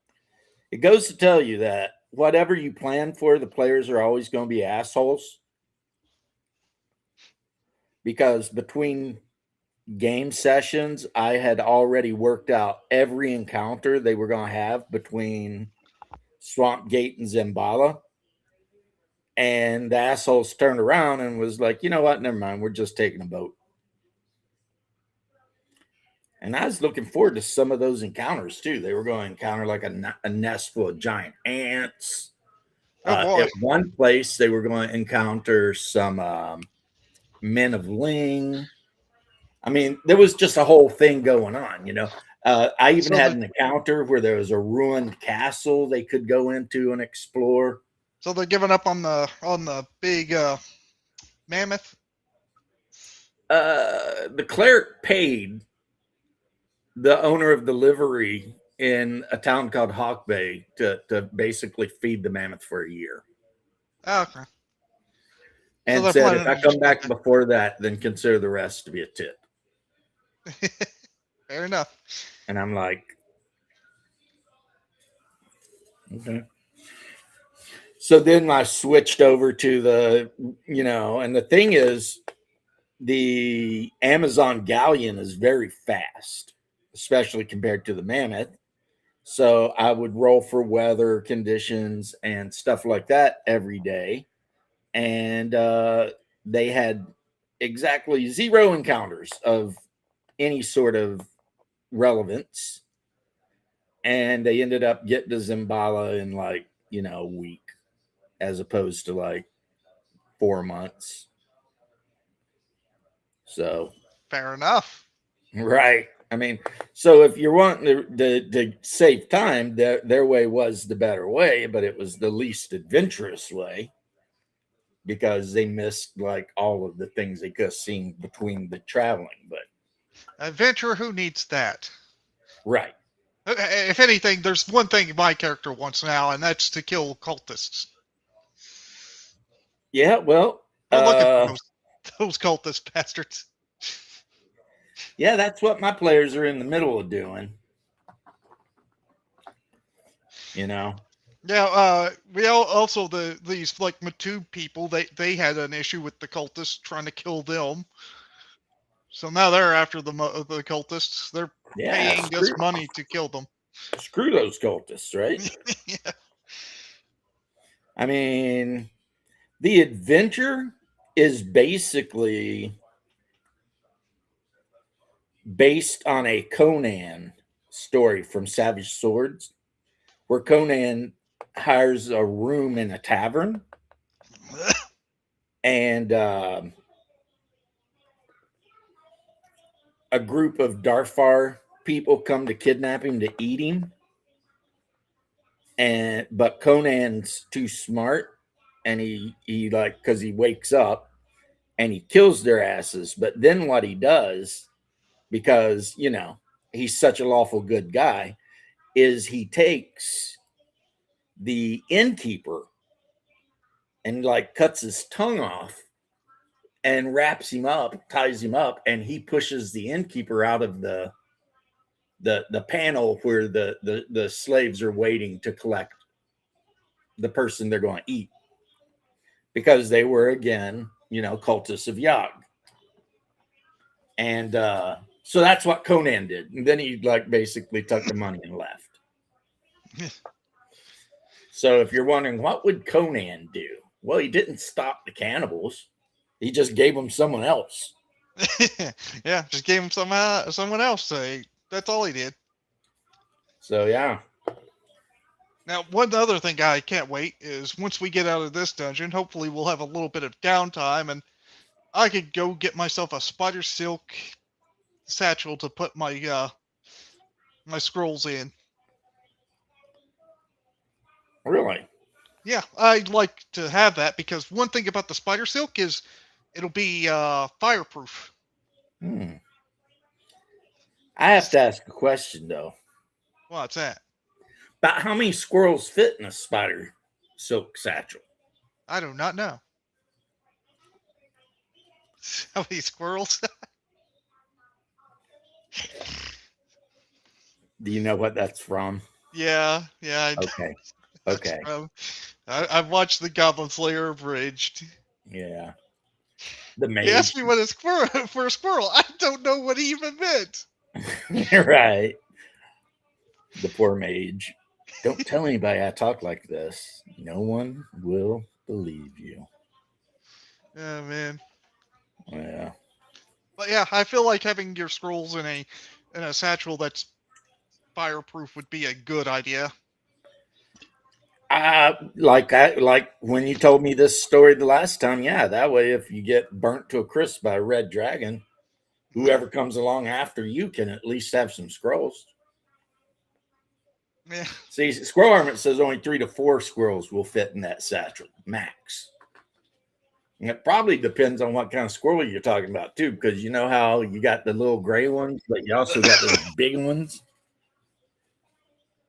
it goes to tell you that whatever you plan for, the players are always going to be assholes because between game sessions, I had already worked out every encounter they were going to have between Swamp Gate and Zimbala. And the assholes turned around and was like, you know what? Never mind. We're just taking a boat. And I was looking forward to some of those encounters too. They were going to encounter like a nest full of giant ants. oh boy. At one place, they were going to encounter some men of Ling. I mean, there was just a whole thing going on, you know. I even So had the an encounter where there was a ruined castle they could go into and explore. so they're giving up on the big mammoth. The cleric paid the owner of the livery in a town called Hawk Bay to basically feed the mammoth for a year. Oh, okay. So And they're said, if planning I to come just back before that, then consider the rest to be a tip. fair enough. And I'm like, okay. So then I switched over to and the thing is, the Amazon galleon is very fast, especially compared to the mammoth. So I would roll for weather conditions and stuff like that every day. And they had exactly 0 encounters of any sort of relevance. And they ended up getting to Zimbala in a week as opposed to like 4 months. So, Fair enough. right. I mean, so if you're wanting to save time, their way was the better way, but it was the least adventurous way because they missed like all of the things they could have seen between the traveling. But Adventure, who needs that? right. If anything, there's one thing my character wants now, and that's to kill cultists. Yeah, well, We're looking for those cultist bastards. yeah, that's what my players are in the middle of doing. You know. Yeah, we also these like Matube people, they had an issue with the cultists trying to kill them. So now they're after the cultists. They're Yeah, paying us money to kill them. screw those cultists, right? Yeah. I mean, the adventure is basically based on a Conan story from Savage Swords, where Conan hires a room in a tavern and a group of Darfar people come to kidnap him to eat him. But Conan's too smart, and he like, because he wakes up and he kills their asses. But then what he does, because he's such a lawful good guy, is he takes the innkeeper and like cuts his tongue off and wraps him up, ties him up, and he pushes the innkeeper out of the panel where the slaves are waiting to collect the person they're going to eat, because they were again cultists of Yog. And so that's what Conan did, and then he like basically took the money and left. So if you're wondering what would Conan do, Well, he didn't stop the cannibals. He just gave them someone else. Yeah, just gave him someone else to eat. That's all he did. So yeah. Now, one other thing I can't wait is once we get out of this dungeon, hopefully we'll have a little bit of downtime and I could go get myself a spider silk satchel to put my my scrolls in. Really? Yeah, I'd like to have that because one thing about the spider silk is it'll be fireproof. Hmm. I have to ask a question though. What's that? About how many squirrels fit in a spider silk satchel? I do not know. How many squirrels? Do you know what that's from? Yeah. I know. Okay. That's Okay. from- I've watched the Goblin Slayer abridged. Yeah. The mage. He asked me what a squirrel for a squirrel. I don't know what he even meant. Right. The poor mage. Don't tell anybody I talk like this. No one will believe you. Oh man. Yeah. But yeah, I feel like having your scrolls in a satchel that's fireproof would be a good idea. Like when you told me this story the last time, yeah, that way if you get burnt to a crisp by a red dragon, whoever comes along after you can at least have some scrolls. Yeah. See, Squirrel Armament says only 3 to 4 squirrels will fit in that satchel, max. And it probably depends on what kind of squirrel you're talking about, too, because you know how you got the little gray ones, but you also got those big ones.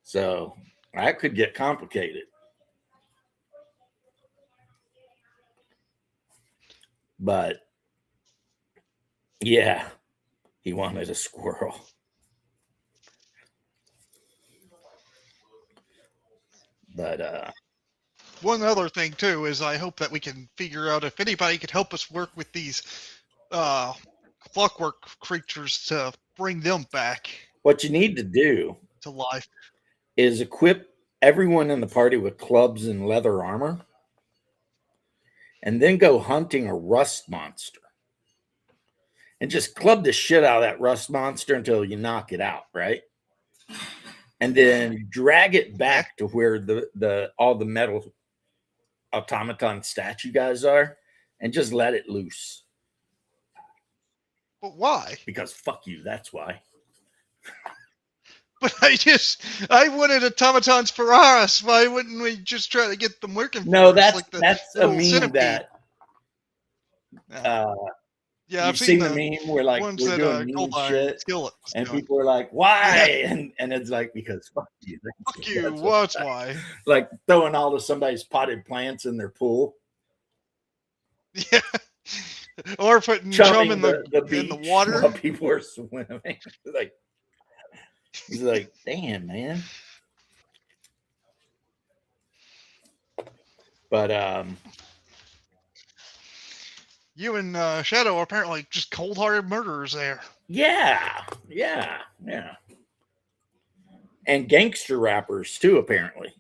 So that could get complicated. But yeah, he wanted a squirrel. But One other thing too is I hope that we can figure out if anybody could help us work with these clockwork creatures to bring them back what you need to do to life. is equip everyone in the party with clubs and leather armor, and then go hunting a rust monster. And just club the shit out of that rust monster until you knock it out, right? And then drag it back to where the all the metal automaton statue guys are, and just let it loose. But why? Because fuck you, that's why. But I wanted automatons for us. Why wouldn't we just try to get them working? No, for us, that's a little meme centipede? that Yeah, you've seen the meme where like ones we're that doing mean Gold Iron shit, Skillet was and doing. people are like, "Why?" And it's like, because fuck you. Fuck you. That's What's why? like throwing all of somebody's potted plants in their pool, Yeah. Or putting chum in the beach water. while people are swimming. Like, it's like, damn, man. But You and Shadow are apparently just cold-hearted murderers there. yeah. And gangster rappers too, apparently.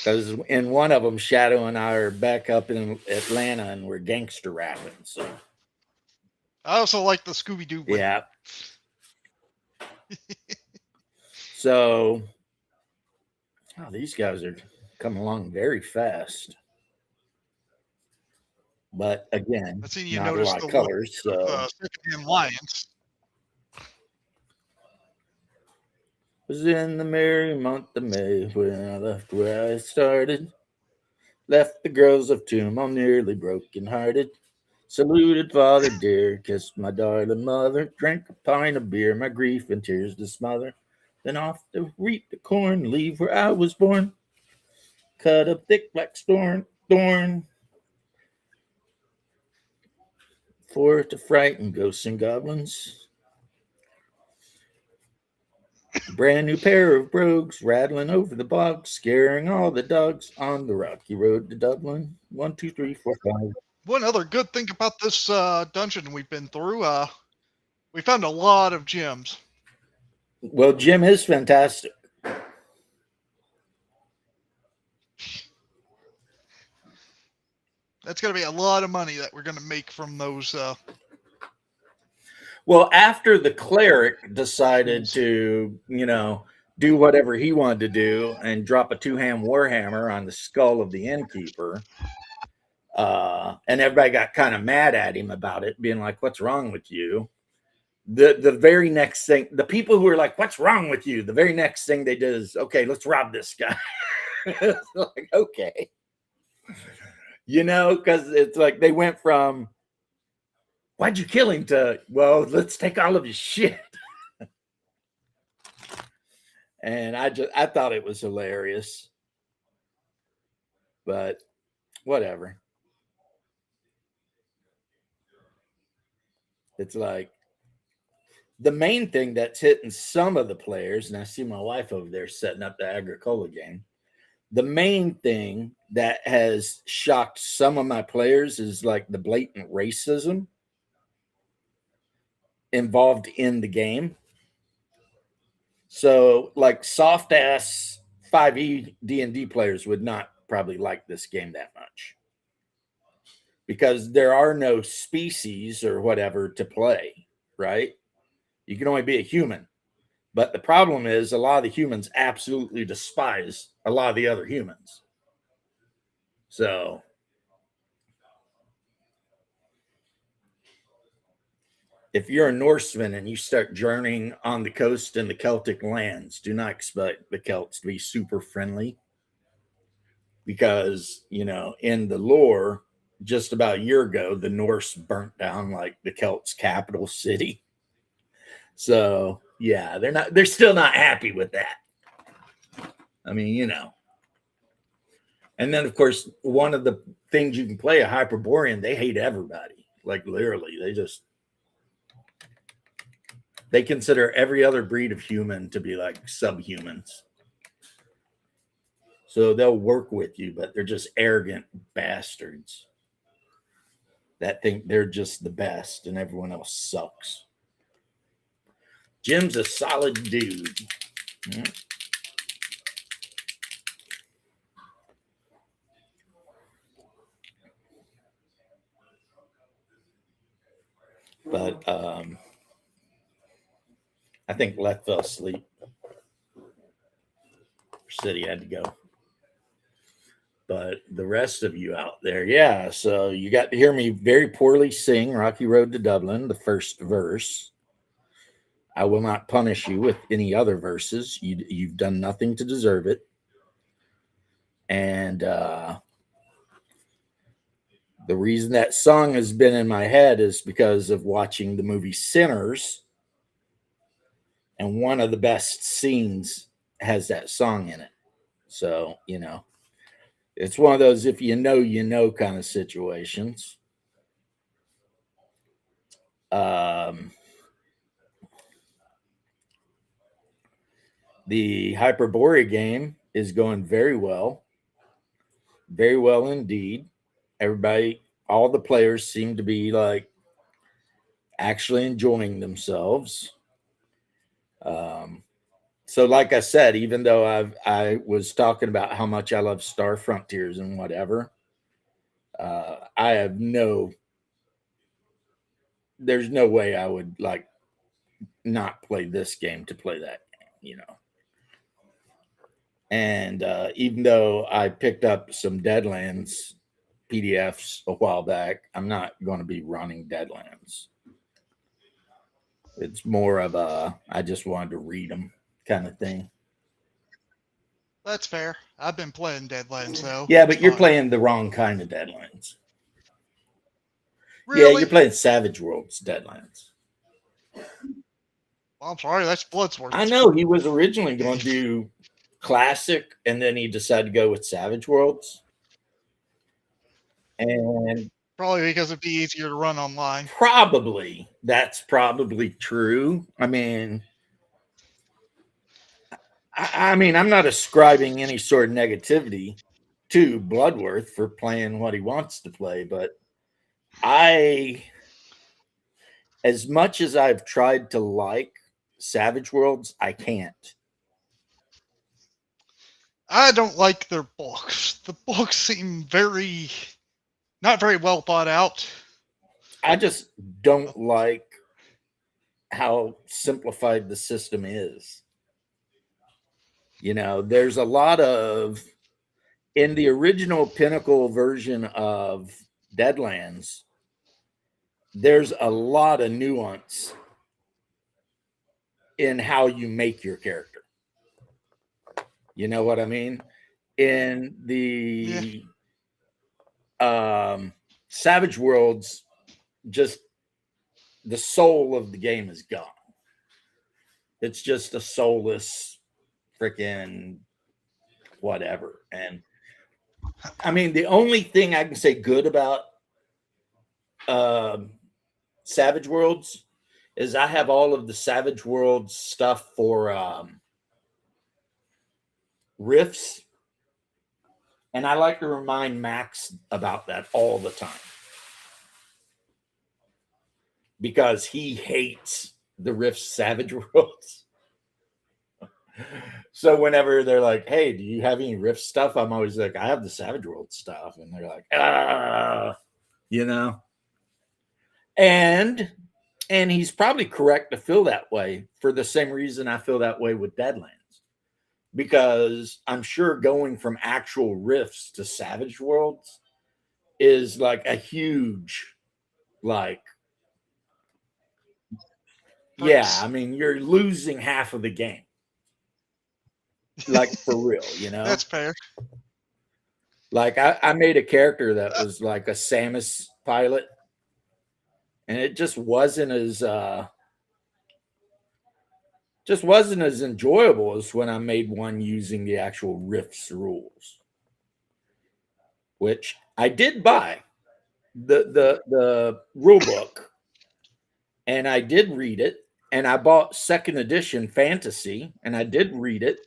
Because in one of them, Shadow and I are back up in Atlanta and we're gangster rapping. So I also like the Scooby-Doo one. yeah. So these guys are coming along very fast. But again, I seen you not a notice lot the of colors. So second-hand lions. was in the merry month of May when I left where I started. Left the girls of tomb all nearly broken hearted. Saluted father dear, kissed my darling mother, drank a pint of beer, my grief and tears to smother. Then off to reap the corn, leave where I was born. Cut a thick black thorn for to frighten ghosts and goblins. Brand new pair of brogues rattling over the bog, scaring all the dogs on the rocky road to Dublin. 1, 2, 3, 4, 5. One other good thing about this dungeon we've been through, we found a lot of gems. Well, Jim is fantastic. That's going to be a lot of money that we're going to make from those. Well, after the cleric decided to, do whatever he wanted to do and drop a two-hand warhammer on the skull of the innkeeper, and everybody got kind of mad at him about it, being like, "What's wrong with you?" The very next thing, the people who were like, "What's wrong with you?" The very next thing they did is, "Okay, let's rob this guy." It's like, okay, because it's like they went from "Why'd you kill him?" to, "Well, let's take all of his shit." And I thought it was hilarious, but whatever. It's like the main thing that's hitting some of the players, and I see my wife over there setting up the Agricola game. The main thing that has shocked some of my players is like the blatant racism involved in the game. So, like soft ass 5e D&D players would not probably like this game that much, because there are no species or whatever to play, right? You can only be a human. But the problem is a lot of the humans absolutely despise a lot of the other humans. So if you're a Norseman and you start journeying on the coast in the Celtic lands, do not expect the Celts to be super friendly, because, in the lore, just about a year ago, the Norse burnt down like the Celts' capital city. So yeah, they're still not happy with that. I mean, and then of course, one of the things you can play a Hyperborean, they hate everybody. Like literally, they consider every other breed of human to be like subhumans. So they'll work with you, but they're just arrogant bastards that think they're just the best and everyone else sucks. Jim's a solid dude. But I think Leth fell asleep. Said he had to go. But the rest of you out there, yeah. So you got to hear me very poorly sing Rocky Road to Dublin, the first verse. I will not punish you with any other verses. You've done nothing to deserve it. And the reason that song has been in my head is because of watching the movie Sinners. And one of the best scenes has that song in it. So, it's one of those if you know kind of situations. The Hyperborea game is going very well. Very well indeed. Everybody, all the players seem to be like actually enjoying themselves. So like I said, even though I was talking about how much I love Star Frontiers and whatever, I have there's no way I would like not play this game to play that game, And even though I picked up some Deadlands PDFs a while back, I'm not going to be running Deadlands. It's more of I just wanted to read them kind of thing. That's fair. I've been playing Deadlands though. Yeah, but you're playing the wrong kind of Deadlands. Really? Yeah, you're playing Savage Worlds Deadlands. Well, I'm sorry, that's Bloodsworth. I know he was originally going to do Classic, and then he decided to go with Savage Worlds. And probably because it'd be easier to run online. Probably. That's probably true. I mean, I'm not ascribing any sort of negativity to Bloodworth for playing what he wants to play, but as much as I've tried to like Savage Worlds, I can't. I don't like their books. The books seem very Not very well thought out. I just don't like how simplified the system is. You know, there's a lot of, in the original Pinnacle version of Deadlands, there's a lot of nuance in how you make your character. You know what I mean? In the Savage Worlds, just the soul of the game is gone. It's just a soulless freaking whatever. And I mean, the only thing I can say good about Savage Worlds is I have all of the Savage Worlds stuff for Rifts. And I like to remind Max about that all the time. Because he hates the Rift Savage Worlds. So whenever they're like, hey, do you have any Rift stuff? I'm always like, I have the Savage World stuff. And they're like, you know. And he's probably correct to feel that way for the same reason I feel that way with Deadlands. Because I'm sure going from actual Rifts to Savage Worlds is like a huge, like, yeah, I mean, you're losing half of the game. Like, for real, you know? That's fair. Like, I made a character that was like a Samus pilot, and it just wasn't as enjoyable as when I made one using the actual Rifts rules, which I did buy the rule book, and I did read it. And I bought second edition Fantasy, and I did read it.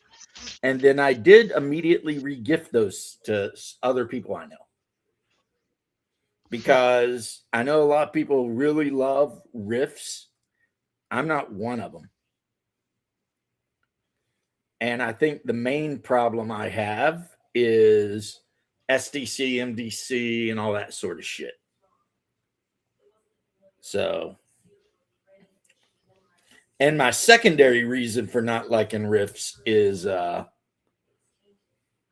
And then I did immediately regift those to other people I know. Because I know a lot of people really love Rifts. I'm not one of them. And I think the main problem I have is SDC, MDC, and all that sort of shit. So... And my secondary reason for not liking Rifts is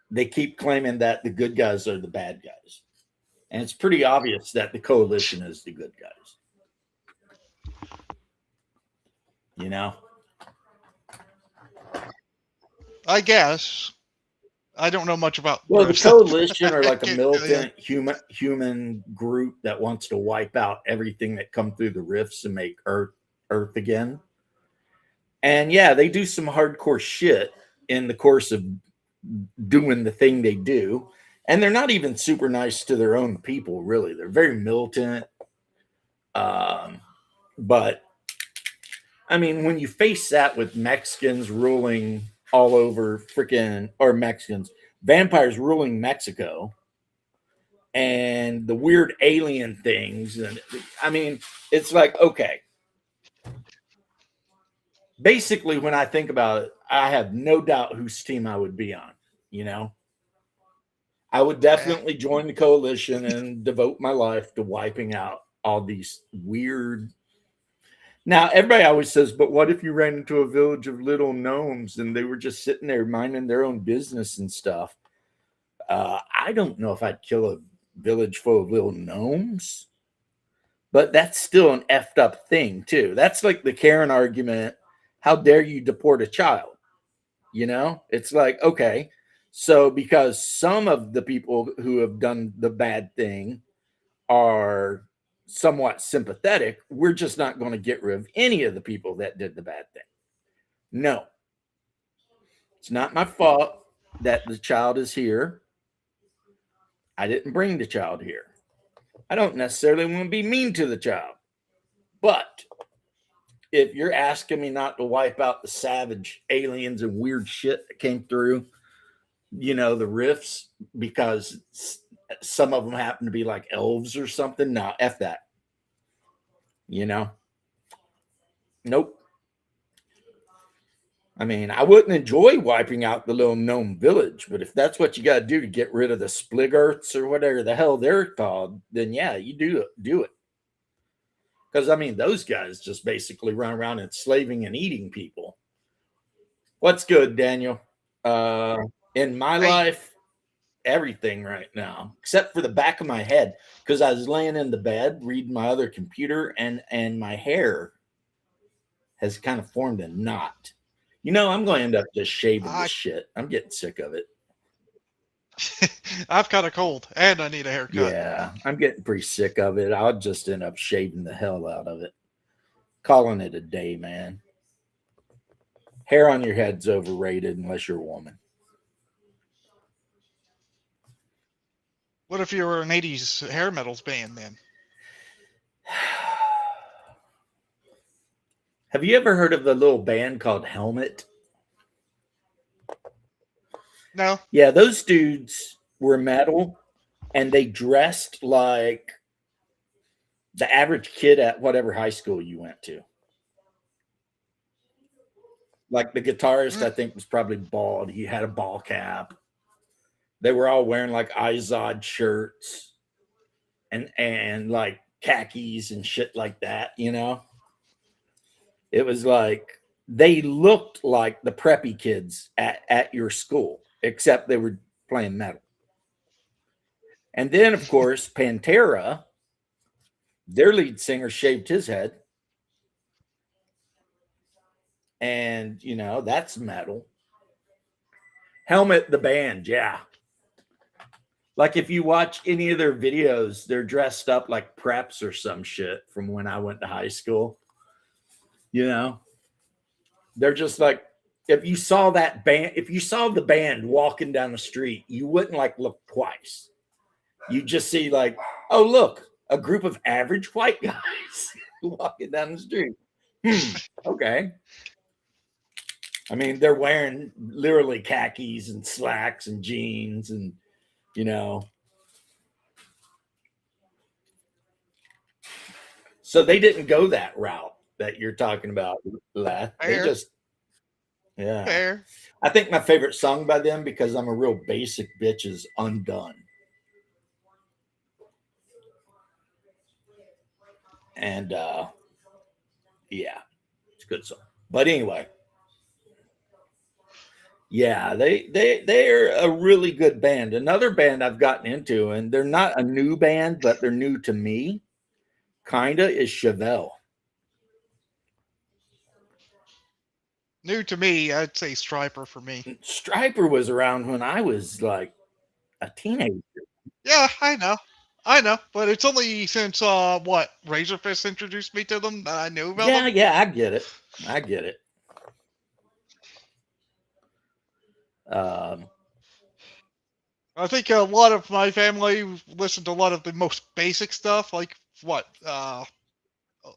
they keep claiming that the good guys are the bad guys. And it's pretty obvious that the Coalition is the good guys. You know? I guess. I don't know much about. Well, the Rifts. Coalition are like a Yeah. militant human group that wants to wipe out everything that come through the Rifts and make Earth again. And yeah, they do some hardcore shit in the course of doing the thing they do. And they're not even super nice to their own people, really. They're very militant. But, I mean, when you face that with Mexicans ruling all over freaking, or Mexicans, vampires ruling Mexico, and the weird alien things. And I mean, it's like, okay. Basically, when I think about it, I have no doubt whose team I would be on, you know? I would definitely join the Coalition and devote my life to wiping out all these weird... Now, everybody always says, but what if you ran into a village of little gnomes and they were just sitting there minding their own business and stuff? I don't know if I'd kill a village full of little gnomes, but that's still an effed up thing, too. That's like the Karen argument. How dare you deport a child? You know, it's like, okay, so because some of the people who have done the bad thing are somewhat sympathetic, we're just not going to get rid of any of the people that did the bad thing. No, it's not my fault that the child is here. I didn't bring the child here. I don't necessarily want to be mean to the child, but if you're asking me not to wipe out the savage aliens and weird shit that came through, you know, the Rifts, because some of them happen to be like elves or something, no, F that. You know? Nope. I mean, I wouldn't enjoy wiping out the little gnome village, but if that's what you got to do to get rid of the Spliggurts or whatever the hell they're called, then yeah, you do it. Because I mean, those guys just basically run around enslaving and eating people. What's good, Daniel? In my Hey. life, everything right now, except for the back of my head, because I was laying in the bed reading my other computer, and my hair has kind of formed a knot. You know, I'm going to end up just shaving this shit. I'm getting sick of it. I've got a cold and I need a haircut. Yeah, I'm getting pretty sick of it. I'll just end up shaving the hell out of it. Calling it a day, man. Hair on your head's overrated unless you're a woman. What if you were an 80s hair metals band then? Have you ever heard of the little band called Helmet? No. Yeah, those dudes were metal and they dressed like the average kid at whatever high school you went to. Like the guitarist, I think, was probably bald. He had a ball cap. They were all wearing like Izod shirts and like khakis and shit like that, you know? It was like they looked like the preppy kids at your school, except they were playing metal. And then, of course, Pantera, their lead singer shaved his head. And, you know, that's metal. Helmet, the band, yeah. Like if you watch any of their videos, they're dressed up like preps or some shit from when I went to high school. You know, they're just like, if you saw that band, if you saw the band walking down the street, you wouldn't like look twice. You just see like, oh, look, a group of average white guys walking down the street. Okay. I mean, they're wearing literally khakis and slacks and jeans and, you know. So they didn't go that route that you're talking about, Lath. They Fair. just, yeah. Fair. I think my favorite song by them, because I'm a real basic bitch, is Undone. And yeah, it's a good song. But anyway, yeah, they're a really good band. Another band I've gotten into, and they're not a new band, but they're new to me, kinda, is Chevelle. New to me, I'd say Striper for me. Striper was around when I was like a teenager. Yeah, I know, but it's only since what Razorfist introduced me to them that I knew about them. Yeah, I get it. I think a lot of my family listened to a lot of the most basic stuff, like what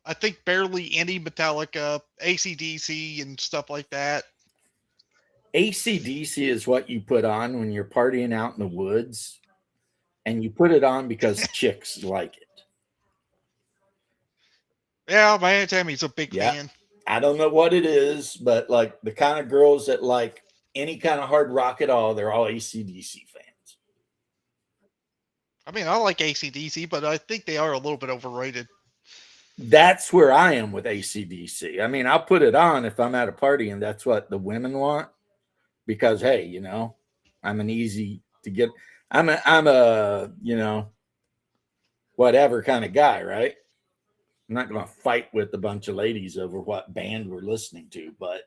I think barely any Metallica, AC/DC, and stuff like that. AC/DC is what you put on when you're partying out in the woods, and you put it on because chicks like it. Yeah, my Aunt Tammy's a big Yeah. fan. I don't know what it is, but like the kind of girls that like any kind of hard rock at all, they're all AC/DC fans. I mean, I like AC/DC, but I think they are a little bit overrated. That's where I am with AC/DC. I mean, I'll put it on if I'm at a party and that's what the women want, because hey, you know, I'm an easy to get. I'm a you know, whatever kind of guy, right? I'm not going to fight with a bunch of ladies over what band we're listening to, but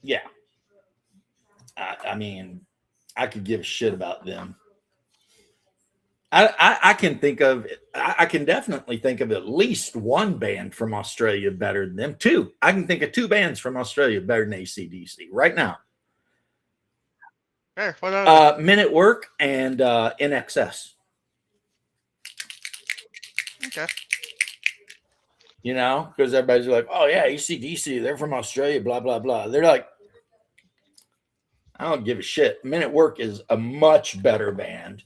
yeah, I mean, I could give a shit about them. I can think of, I can definitely think of at least one band from Australia better than them. Two. I can think of two bands from Australia better than AC/DC right now. Fair. What are Men at Work and NXS. Okay. You know, because everybody's like, oh yeah, AC/DC, they're from Australia, blah, blah, blah. They're like, I don't give a shit. Men at Work is a much better band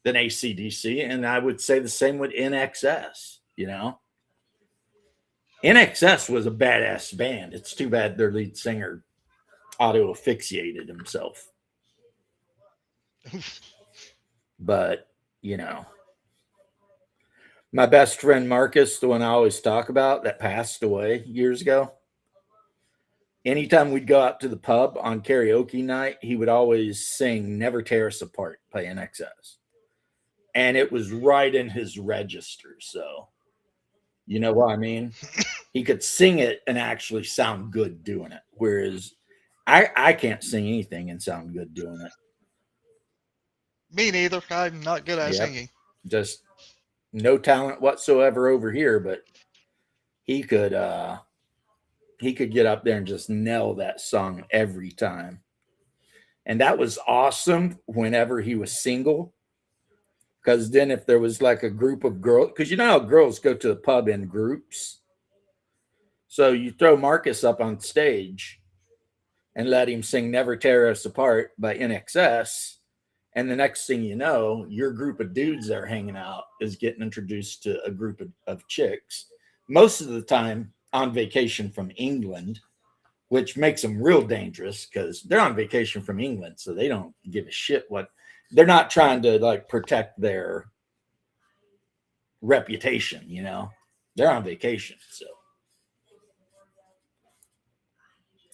than AC/DC, and I would say the same with NXS, you know. NXS was a badass band. It's too bad their lead singer auto asphyxiated himself. But, you know, my best friend Marcus, the one I always talk about that passed away years ago, anytime we'd go out to the pub on karaoke night, he would always sing Never Tear Us Apart by NXS. And it was right in his register. So, you know what I mean? He could sing it and actually sound good doing it. Whereas I can't sing anything and sound good doing it. Me neither. I'm not good at Yep. singing. Just no talent whatsoever over here, but he could get up there and just nail that song every time. And that was awesome whenever he was single. Because then if there was like a group of girls, because you know how girls go to the pub in groups. So you throw Marcus up on stage and let him sing Never Tear Us Apart by NXS. And the next thing you know, your group of dudes that are hanging out is getting introduced to a group of chicks, most of the time on vacation from England, which makes them real dangerous because they're on vacation from England. So they don't give a shit what they're not trying to like protect their reputation, you know, they're on vacation. So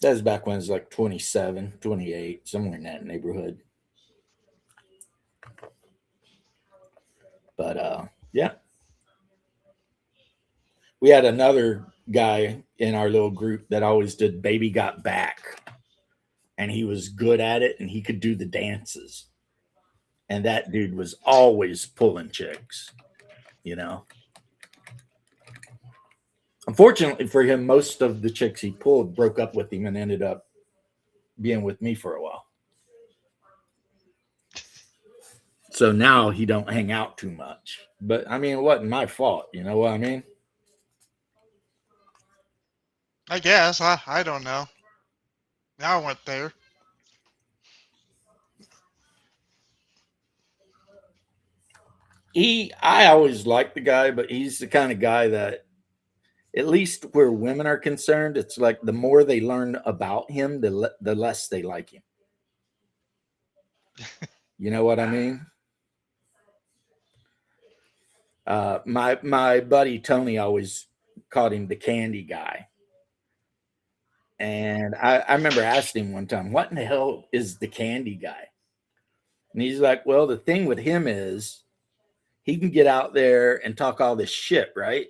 that was back when it was like 27, 28, somewhere in that neighborhood. But yeah, we had another guy in our little group that always did Baby Got Back, and he was good at it and he could do the dances. And that dude was always pulling chicks, you know. Unfortunately for him, most of the chicks he pulled broke up with him and ended up being with me for a while. So now he don't hang out too much. But I mean, it wasn't my fault. You know what I mean? I guess. I don't know. Now I went there. I always liked the guy, but he's the kind of guy that, at least where women are concerned, it's like the more they learn about him, the less they like him. You know what I mean? My buddy Tony always called him the candy guy. And I remember asking him one time, what in the hell is the candy guy? And he's like, well, the thing with him is he can get out there and talk all this shit, right?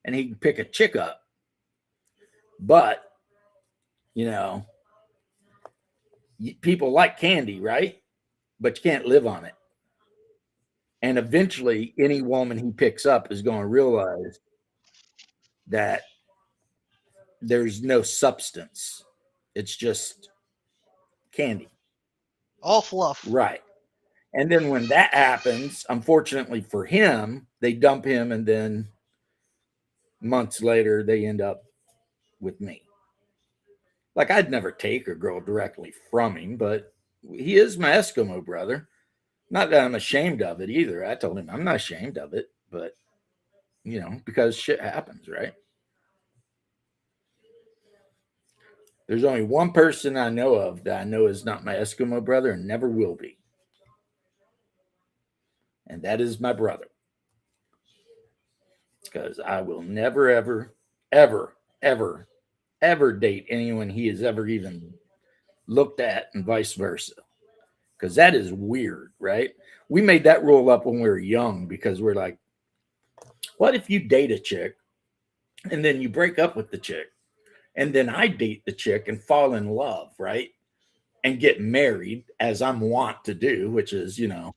And he can pick a chick up. But, you know, people like candy, right? But you can't live on it. And eventually, any woman he picks up is going to realize that there's no substance. It's just candy. All fluff. Right. And then when that happens, unfortunately for him, they dump him. And then months later, they end up with me. Like, I'd never take a girl directly from him, but he is my Eskimo brother. Not that I'm ashamed of it either. I told him I'm not ashamed of it, but, you know, because shit happens, right? There's only one person I know of that I know is not my Eskimo brother and never will be. And that is my brother. Because I will never, ever, ever, ever, ever date anyone he has ever even looked at, and vice versa. Because that is weird, right? We made that rule up when we were young because we're like, what if you date a chick and then you break up with the chick and then I date the chick and fall in love, right? And get married, as I'm wont to do, which is, you know.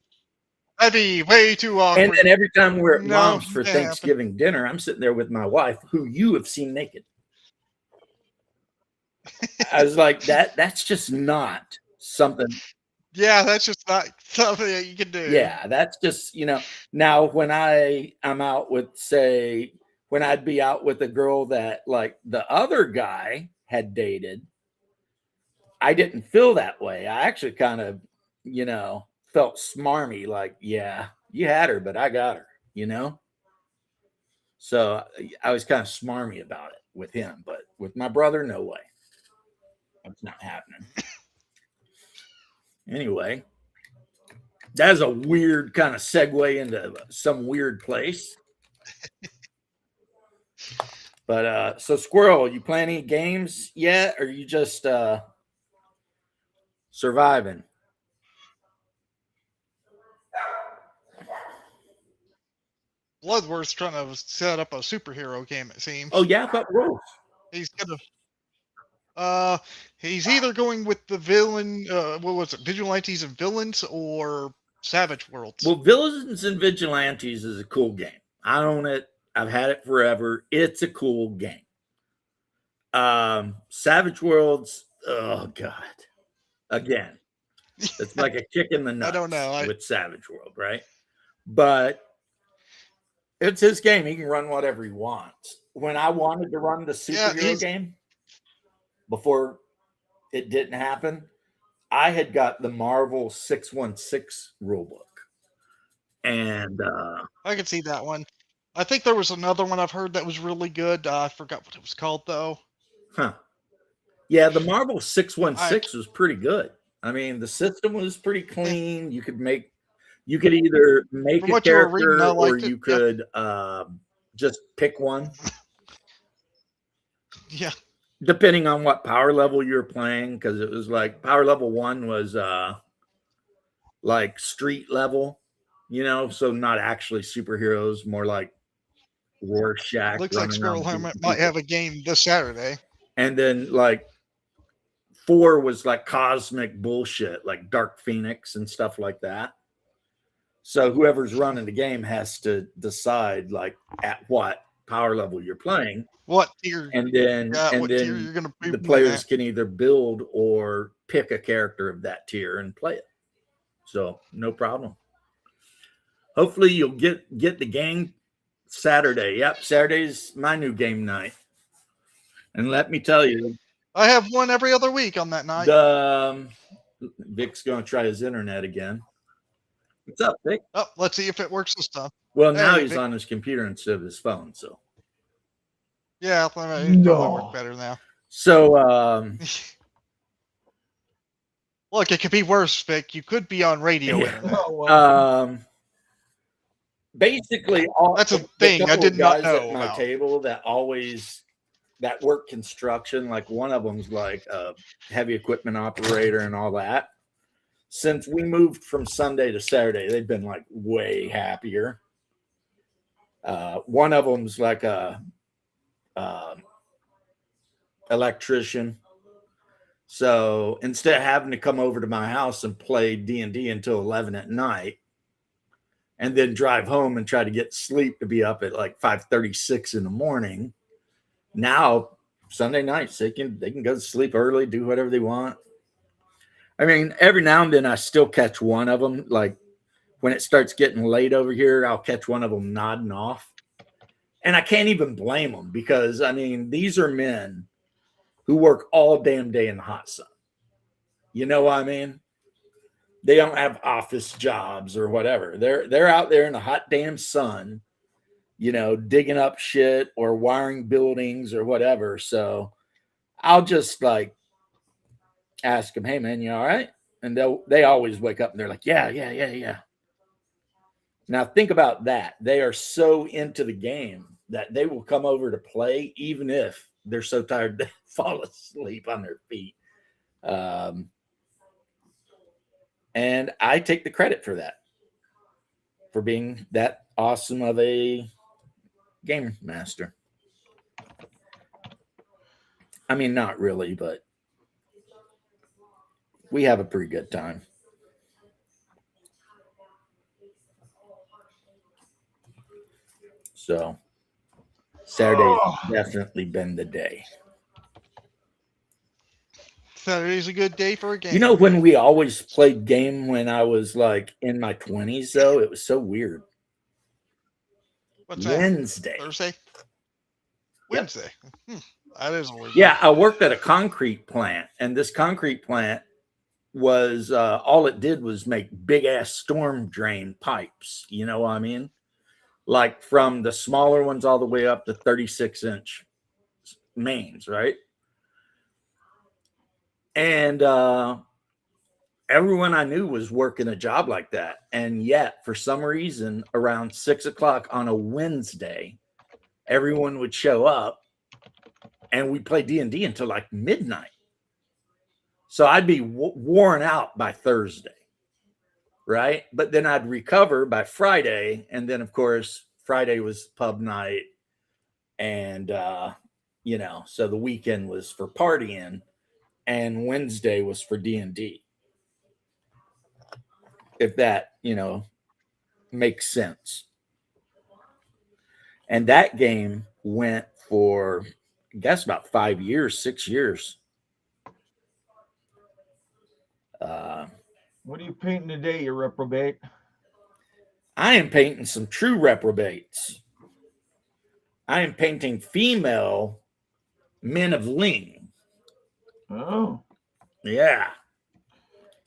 That'd be way too awkward. And then every time we're at No, mom's for can't Thanksgiving dinner, I'm sitting there with my wife, who you have seen naked. I was like, that's just not something. Yeah, that's just not something that you can do. Yeah, that's just, you know. Now, when I'm out with, say, when I'd be out with a girl that like the other guy had dated, I didn't feel that way. I actually kind of, you know, felt smarmy, like, yeah, you had her, but I got her, you know? So I was kind of smarmy about it with him, but with my brother, no way. That's not happening. Anyway, that's a weird kind of segue into some weird place. But so Squirrel, you play any games yet, or you just surviving? Bloodworth's trying to set up a superhero game, it seems. Oh yeah, what rules? He's he's either going with the villain, what was it, Vigilantes and Villains, or Savage Worlds. Well, Villains and Vigilantes is a cool game. I own it. I've had it forever. It's a cool game. Savage Worlds, oh god. Again, it's like a kick in the nuts I don't know. with Savage World, right? But it's his game. He can run whatever he wants. When I wanted to run the superhero game before it didn't happen, I had got the Marvel 616 rulebook. And I can see that one. I think there was another one I've heard that was really good. I forgot what it was called though. Huh. Yeah, the Marvel 616 was pretty good. I mean, the system was pretty clean. You could either make a character or you could just pick one. Yeah. Depending on what power level you're playing, because it was like power level 1 was like street level, so not actually superheroes, more like Rorschach. Looks like Squirrel Hermit might have a game this Saturday. And then like 4 was like cosmic bullshit, like Dark Phoenix and stuff like that. So whoever's running the game has to decide like at what power level you're playing. What tier? And then tier you're gonna the players can either build or pick a character of that tier and play it. So no problem. Hopefully you'll get the game Saturday. Yep, Saturday's my new game night. And let me tell you, I have one every other week on that night. Vic's going to try his internet again. What's up, Vic? Oh, let's see if it works this time. Well, now he's on his computer instead of his phone, so. Yeah, it probably work better now. So, look, it could be worse, Vic. You could be on radio internet. Basically, that's a thing I did not know at my table that work construction. Like one of them's like a heavy equipment operator and all that. Since we moved from Sunday to Saturday, they've been like way happier. One of them's like a electrician. So instead of having to come over to my house and play D&D until 11 at night and then drive home and try to get sleep to be up at like 5:36 in the morning, now Sunday nights they can go to sleep early, do whatever they want. I mean, every now and then I still catch one of them. Like when it starts getting late over here, I'll catch one of them nodding off. And I can't even blame them because, I mean, these are men who work all damn day in the hot sun. You know what I mean? They don't have office jobs or whatever. They're out there in the hot damn sun, digging up shit or wiring buildings or whatever. So I'll just like ask them, hey man, you all right? And they always wake up and they're like, yeah. Now think about that. They are so into the game that they will come over to play even if they're so tired they fall asleep on their feet. And I take the credit for that, for being that awesome of a game master. I mean, not really, but we have a pretty good time. So Saturday's definitely been the day. Saturday's a good day for a game. You know, when we always played game when I was like in my 20s, though, it was so weird. What's that? Wednesday. Thursday? Wednesday. Yep. That is weird. Yeah, I worked at a concrete plant, and this concrete plant was all it did was make big ass storm drain pipes. You know what I mean? like from the smaller ones all the way up to 36-inch mains, right? And everyone I knew was working a job like that. And yet, for some reason, around 6 o'clock on a Wednesday, everyone would show up and we'd play D&D until like midnight. So I'd be worn out by Thursday, right? But then I'd recover by Friday. And then, of course, Friday was pub night. And, so the weekend was for partying and Wednesday was for D&D. If that, makes sense. And that game went for, I guess, about 5 years, 6 years. What are you painting today, you reprobate? I am painting some true reprobates. I am painting female men of Ling. Oh. Yeah.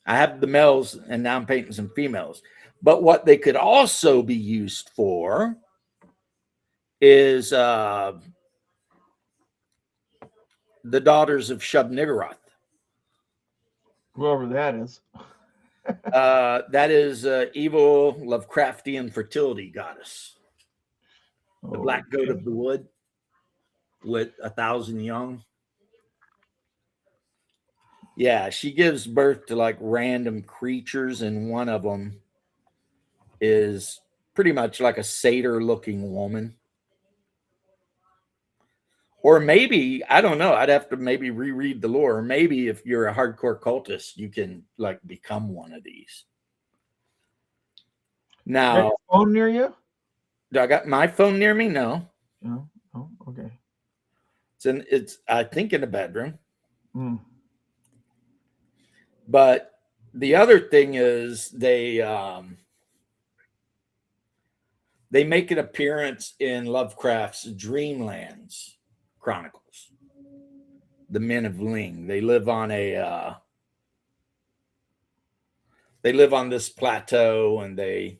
I have the males and now I'm painting some females. But what they could also be used for is the daughters of Shub-Niggurath. Whoever that is. That is evil Lovecraftian fertility goddess. The black goat of the wood with 1,000 young. Yeah, she gives birth to like random creatures, and one of them is pretty much like a satyr-looking woman. Or maybe, I don't know, I'd have to maybe reread the lore. Or maybe if you're a hardcore cultist, you can like become one of these. Now, phone near you? Do I got my phone near me? No. No. Oh, okay. It's I think in the bedroom. Mm. But the other thing is they make an appearance in Lovecraft's Dreamlands Chronicles. The Men of Ling. They live on this plateau, and they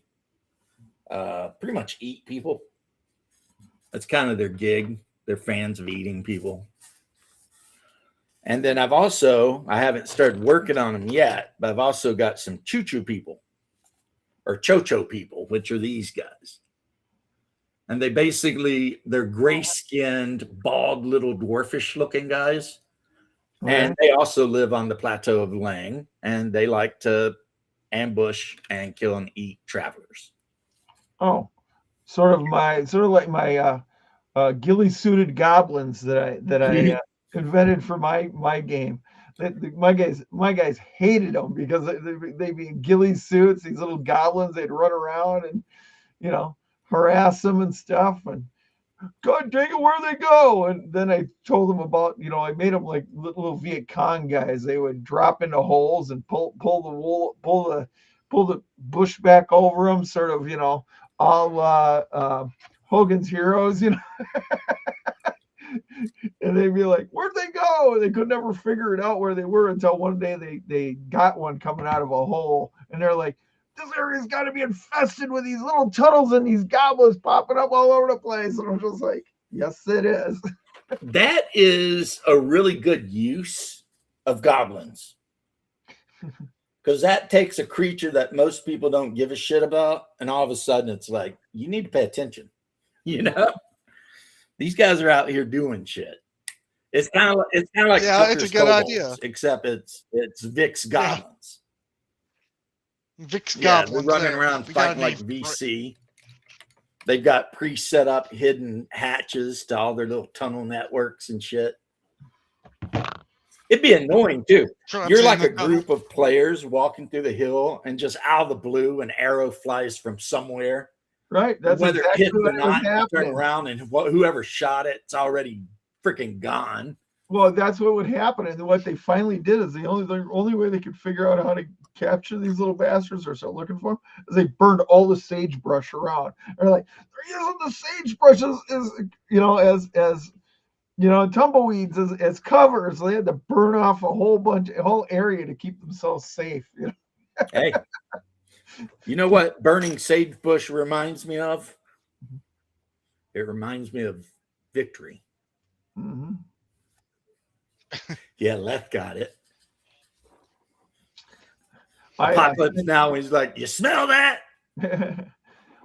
pretty much eat people. That's kind of their gig. They're fans of eating people. And then I haven't started working on them yet, but I've also got some choo-choo people or cho-cho people, which are these guys. And they're gray-skinned, bald, little dwarfish looking guys. Okay. And they also live on the plateau of Lang, and they like to ambush and kill and eat travelers. Oh, sort of like my ghillie-suited goblins that I invented for my game. My guys hated them because they'd be in ghillie suits. These little goblins, they'd run around and harass them and stuff. And God dang it, where they go? And then I told them about I made them like little Viet Cong guys. They would drop into holes and pull the bush back over them, sort of all Hogan's Heroes, and they'd be like, where'd they go? And they could never figure it out where they were until one day they got one coming out of a hole, and they're like, this area's got to be infested with these little tunnels and these goblins popping up all over the place. And I'm just like, yes, it is. That is a really good use of goblins. Because that takes a creature that most people don't give a shit about, and all of a sudden it's like, you need to pay attention. These guys are out here doing shit. It's kind of like it's a good idea. Except it's Vic's goblins. Vic's Yeah, goblins. they're running around fighting like VC. They've got pre-set up hidden hatches to all their little tunnel networks and shit. It'd be annoying too. You're like a group of players walking through the hill, and just out of the blue, an arrow flies from somewhere. Right. That's whether exactly it hit or not. You turn happening. around, and whoever shot it's already freaking gone. Well, that's what would happen. And what they finally did is the only way they could figure out how to capture these little bastards or start looking for them is they burned all the sagebrush around. They're like, they're using the sagebrush as tumbleweeds as cover. So they had to burn off a whole area to keep themselves safe. Hey, you know what burning sagebush reminds me of? It reminds me of victory. Mhm. Yeah, Leth got it. I Apocalypse Now, he's like, you smell that?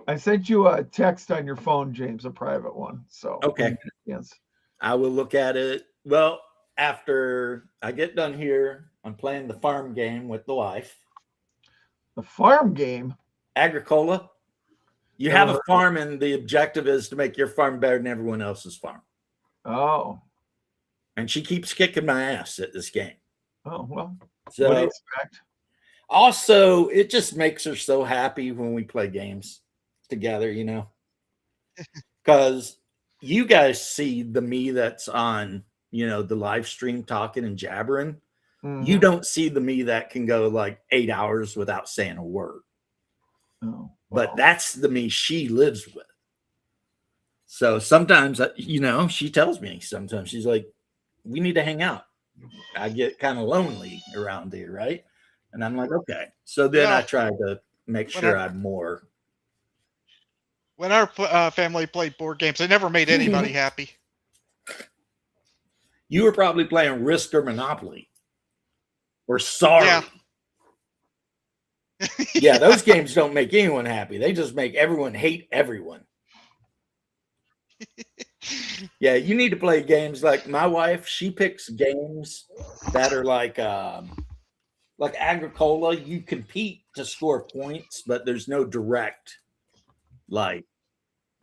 I sent you a text on your phone, James, a private one. So Okay. Yes. I will look at it. Well, after I get done here, I'm playing the farm game with the wife. The farm game. Agricola. You have a farm, and the objective is to make your farm better than everyone else's farm. Oh. And she keeps kicking my ass at this game. Oh, well. So what do you expect? Also, it just makes her so happy when we play games together, you know, because you guys see the me that's on, you know, the live stream talking and jabbering. You Mhm. don't see the me that can go like 8 hours without saying a word. Oh, But well. that's the me she lives with. So sometimes, you know, she tells me, sometimes she's like, we need to hang out. I get kind of lonely around here, right? And I'm like, okay. So then I try to make sure I'm more. When our family played board games, they never made anybody happy. You were probably playing Risk or Monopoly or Sorry. Yeah. Yeah, those games don't make anyone happy. They just make everyone hate everyone. Yeah, you need to play games like my wife. She picks games that are like Agricola. You compete to score points, but there's no direct like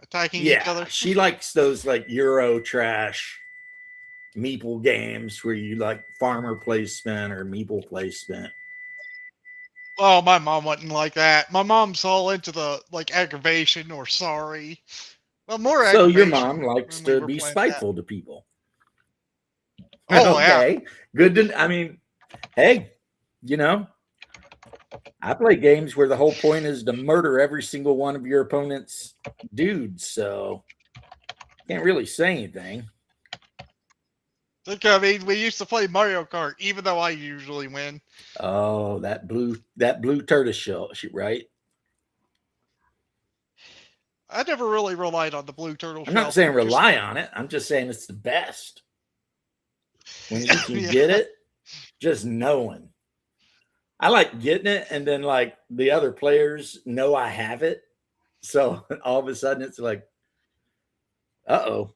attacking each other. She likes those like Euro trash meeple games where you like farmer placement or meeple placement. Oh, my mom wasn't like that. My mom's all into the like aggravation or sorry. Well, more so aggravation. Your mom likes to be spiteful to people. Oh, okay. Yeah. Good to, I mean, hey, you know, I play games where the whole point is to murder every single one of your opponent's dudes, so can't really say anything. I mean, we used to play Mario Kart, even though I usually win. Oh, that blue turtle shell, right? I never really relied on the blue turtle shell. I'm not saying rely on it. I'm just saying it's the best. When you can get it, just knowing. I like getting it, and then like the other players know I have it. So all of a sudden it's like, uh-oh.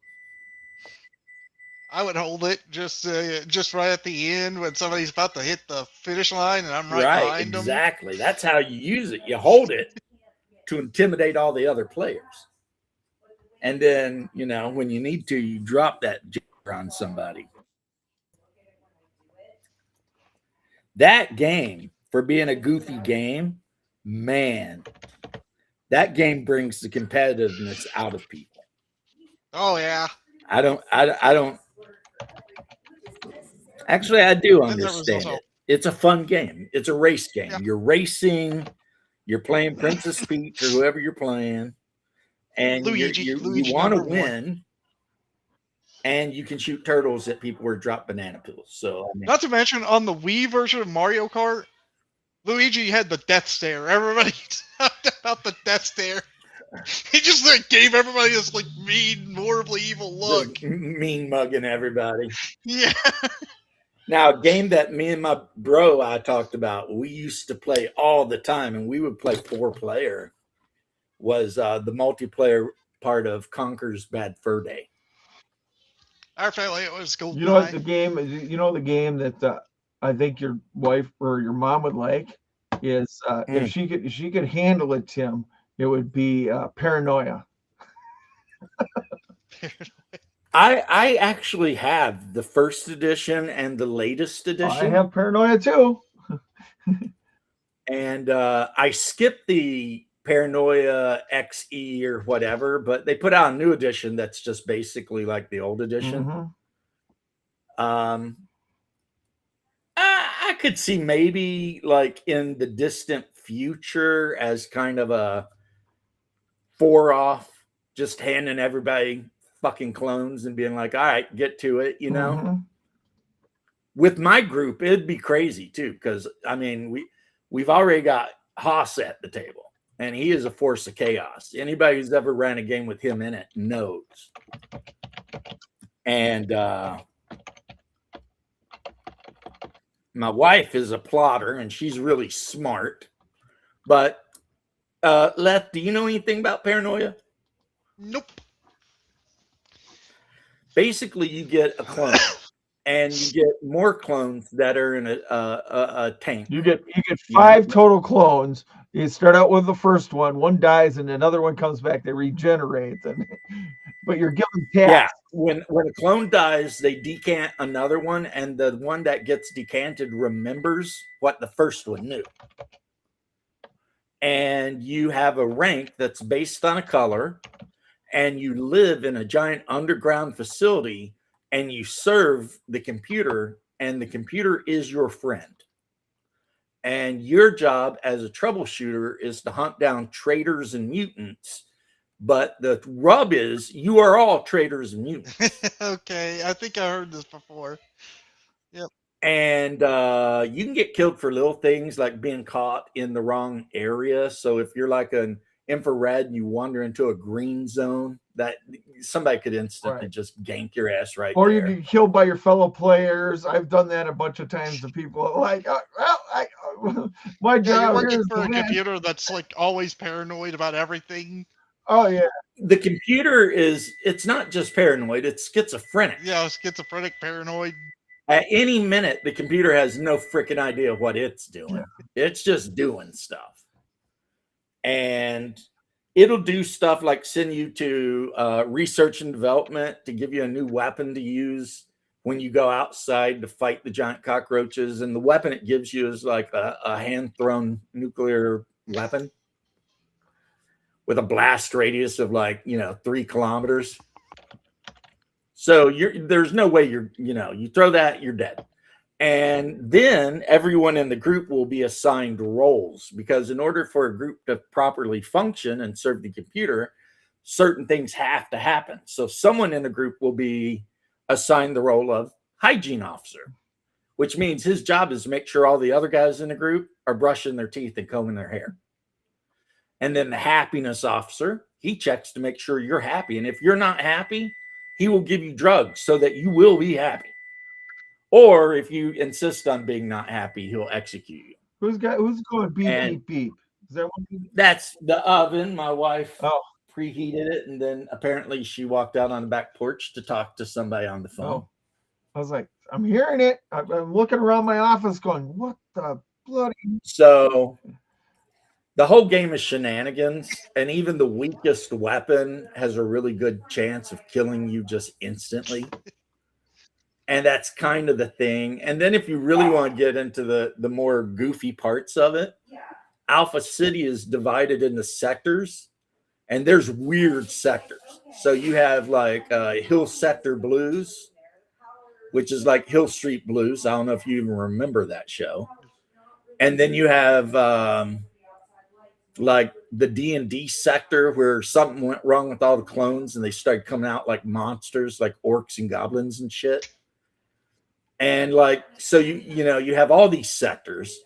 I would hold it just right at the end when somebody's about to hit the finish line, and I'm right behind them. Exactly. That's how you use it. You hold it to intimidate all the other players. And then, you know, when you need to, you drop that jabber on somebody. That game, for being a goofy game, man, that game brings the competitiveness out of people. Oh, yeah. I don't actually, I do understand it. It's a fun game. It's a race game. Yeah. You're racing, you're playing Princess Peach or whoever you're playing, and Luigi, you want to win, and you can shoot turtles at people or drop banana peels. So, I mean, not to mention on the Wii version of Mario Kart, Luigi had the death stare. Everybody talked about the death stare. He just like gave everybody this like mean, horribly evil look. Just mean mugging everybody. Yeah. Now, a game that me and my bro I talked about, we used to play all the time, and we would play 4-player, was the multiplayer part of Conker's Bad Fur Day. Our family, it was cool. You know what the game? You know the game that I think your wife or your mom would like is if she could handle it, Tim. It would be Paranoia. I actually have the first edition and the latest edition. I have Paranoia too. And I skipped the Paranoia XE or whatever, but they put out a new edition that's just basically like the old edition. Mm-hmm. I could see maybe like in the distant future as kind of a 4-off, just handing everybody fucking clones and being like, all right, get to it, you know. Mm-hmm. With my group, it'd be crazy too, because I mean we've already got Haas at the table, and he is a force of chaos. Anybody who's ever ran a game with him in it knows. And my wife is a plotter, and she's really smart. But Leth, do you know anything about paranoia? Nope. Basically, you get a clone, and you get more clones that are in a tank. You get 5 total clones. You start out with the first one dies, and another one comes back. They regenerate, but you're given tasks. Yeah, when a clone dies, they decant another one, and the one that gets decanted remembers what the first one knew. And you have a rank that's based on a color, and you live in a giant underground facility, and you serve the computer, and the computer is your friend. And your job as a troubleshooter is to hunt down traitors and mutants. But the rub is you are all traitors and mutants. Okay, I think I heard this before. Yep. And you can get killed for little things like being caught in the wrong area. So if you're like an infrared and you wander into a green zone, that somebody could instantly just gank your ass right or there. you get killed by your fellow players. I've done that a bunch of times to people. Like, my Yeah, job you're here working is for to a win. computer that's like always paranoid about everything. Oh yeah, The computer it's not just paranoid, it's schizophrenic. Yeah, schizophrenic, paranoid. At any minute, the computer has no freaking idea what it's doing. It's just doing stuff. And it'll do stuff like send you to research and development to give you a new weapon to use when you go outside to fight the giant cockroaches. And the weapon it gives you is like a hand-thrown nuclear weapon with a blast radius of 3 kilometers. So there's no way you throw that, you're dead. And then everyone in the group will be assigned roles, because in order for a group to properly function and serve the computer, certain things have to happen. So someone in the group will be assigned the role of hygiene officer, which means his job is to make sure all the other guys in the group are brushing their teeth and combing their hair. And then the happiness officer, he checks to make sure you're happy. And if you're not happy, he will give you drugs so that you will be happy. Or if you insist on being not happy, he'll execute you. Who's going beep beep? Is that one? That's the oven. My wife preheated it, and then apparently she walked out on the back porch to talk to somebody on the phone. Oh. I was like, I'm hearing it. I'm looking around my office going, what the bloody... So the whole game is shenanigans, and even the weakest weapon has a really good chance of killing you just instantly. And that's kind of the thing. And then if you really want to get into the more goofy parts of it, Alpha City is divided into sectors, and there's weird sectors. So you have like Hill Sector Blues, which is like Hill Street Blues. I don't know if you even remember that show. And then you have like the D&D sector, where something went wrong with all the clones and they started coming out like monsters, like orcs and goblins and shit. And like, so you have all these sectors.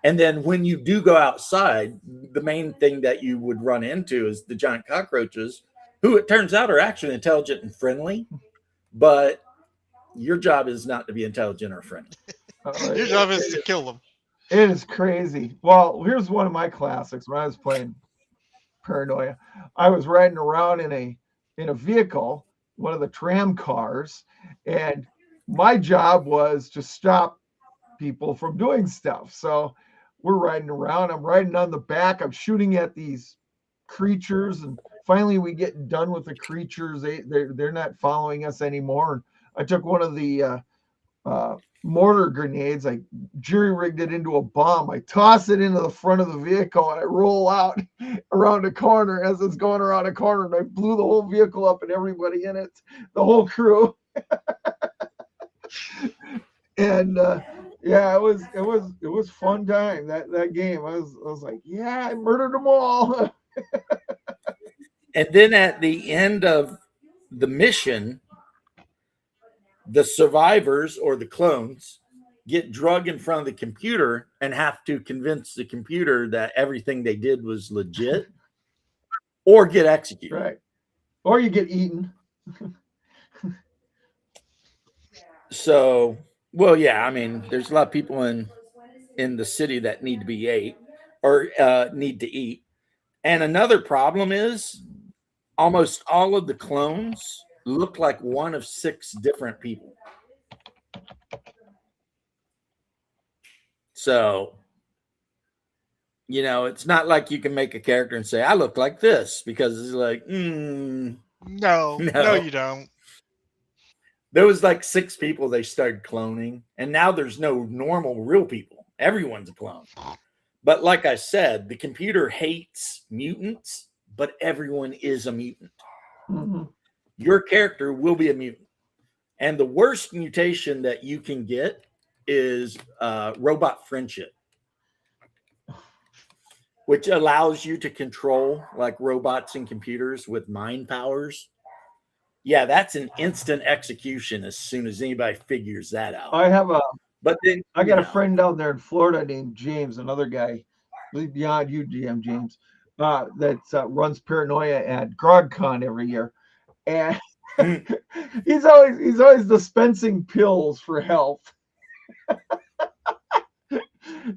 And then when you do go outside, the main thing that you would run into is the giant cockroaches, who it turns out are actually intelligent and friendly. But your job is not to be intelligent or friendly. Your job is to kill them. It is crazy. Well, here's one of my classics. When I was playing Paranoia, I was riding around in a vehicle, one of the tram cars, and my job was to stop people from doing stuff. So we're riding around. I'm riding on the back. I'm shooting at these creatures, and finally we get done with the creatures. They're not following us anymore. I took one of the mortar grenades. I jury-rigged it into a bomb. I toss it into the front of the vehicle, and I roll out around a corner as it's going around a corner, and I blew the whole vehicle up and everybody in it, the whole crew. And it was fun time, that game. I was like, yeah, I murdered them all. And then at the end of the mission, the survivors or the clones get drug in front of the computer and have to convince the computer that everything they did was legit, or get executed. Right. Or you get eaten. So, well, yeah, I mean, there's a lot of people in the city that need to be ate or need to eat. And another problem is almost all of the clones look like one of 6 different people. So, you know, it's not like you can make a character and say, I look like this, because it's like, No, No. you don't. there was like 6 people they started cloning, and now there's no normal real people. Everyone's a clone. But like I said, the computer hates mutants, but everyone is a mutant. Mm-hmm. Your character will be a mutant. And the worst mutation that you can get is robot friendship, which allows you to control like robots and computers with mind powers. Yeah, that's an instant execution as soon as anybody figures that out. But then I got a friend down there in Florida named James, another guy, beyond you, GM James, that runs Paranoia at GrogCon every year, and he's always dispensing pills for health.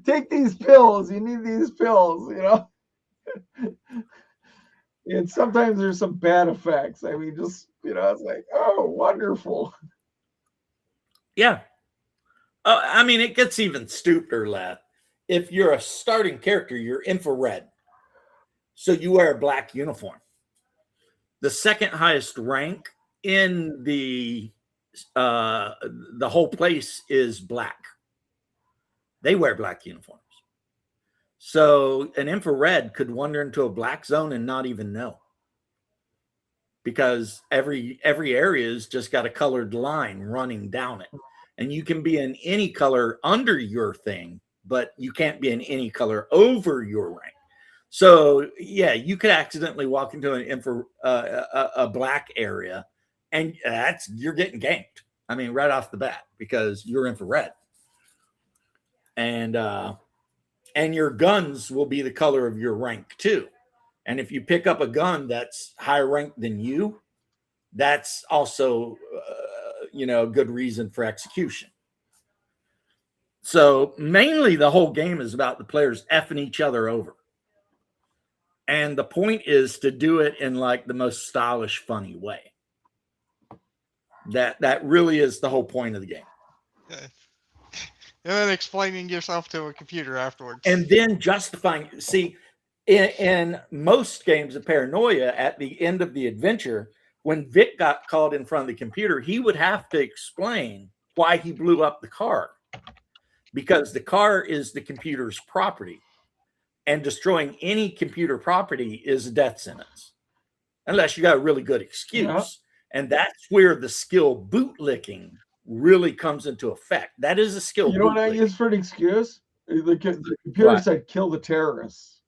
Take these pills. You need these pills. You know. And sometimes there's some bad effects. I mean, just it's like, oh, wonderful. Yeah. I mean, it gets even stupider, lad. If you're a starting character, you're infrared. So you wear a black uniform. The second highest rank in the whole place is black. They wear black uniforms. So an infrared could wander into a black zone and not even know. Because every area has just got a colored line running down it. And you can be in any color under your thing, but you can't be in any color over your rank. So yeah, you could accidentally walk into an a black area, and you're getting ganked. I mean, right off the bat, because you're infrared, and your guns will be the color of your rank too. And if you pick up a gun that's higher ranked than you, that's also a good reason for execution. So mainly the whole game is about the players effing each other over. And the point is to do it in like the most stylish, funny way. That really is the whole point of the game. And then explaining yourself to a computer afterwards. And then justifying. See, in most games of Paranoia, at the end of the adventure, when Vic got called in front of the computer, he would have to explain why he blew up the car. Because the car is the computer's property. And destroying any computer property is a death sentence. Unless you got a really good excuse. Yeah. And that's where the skill bootlicking really comes into effect. That is a skill. You know what I use for an excuse? The computer said, kill the terrorists.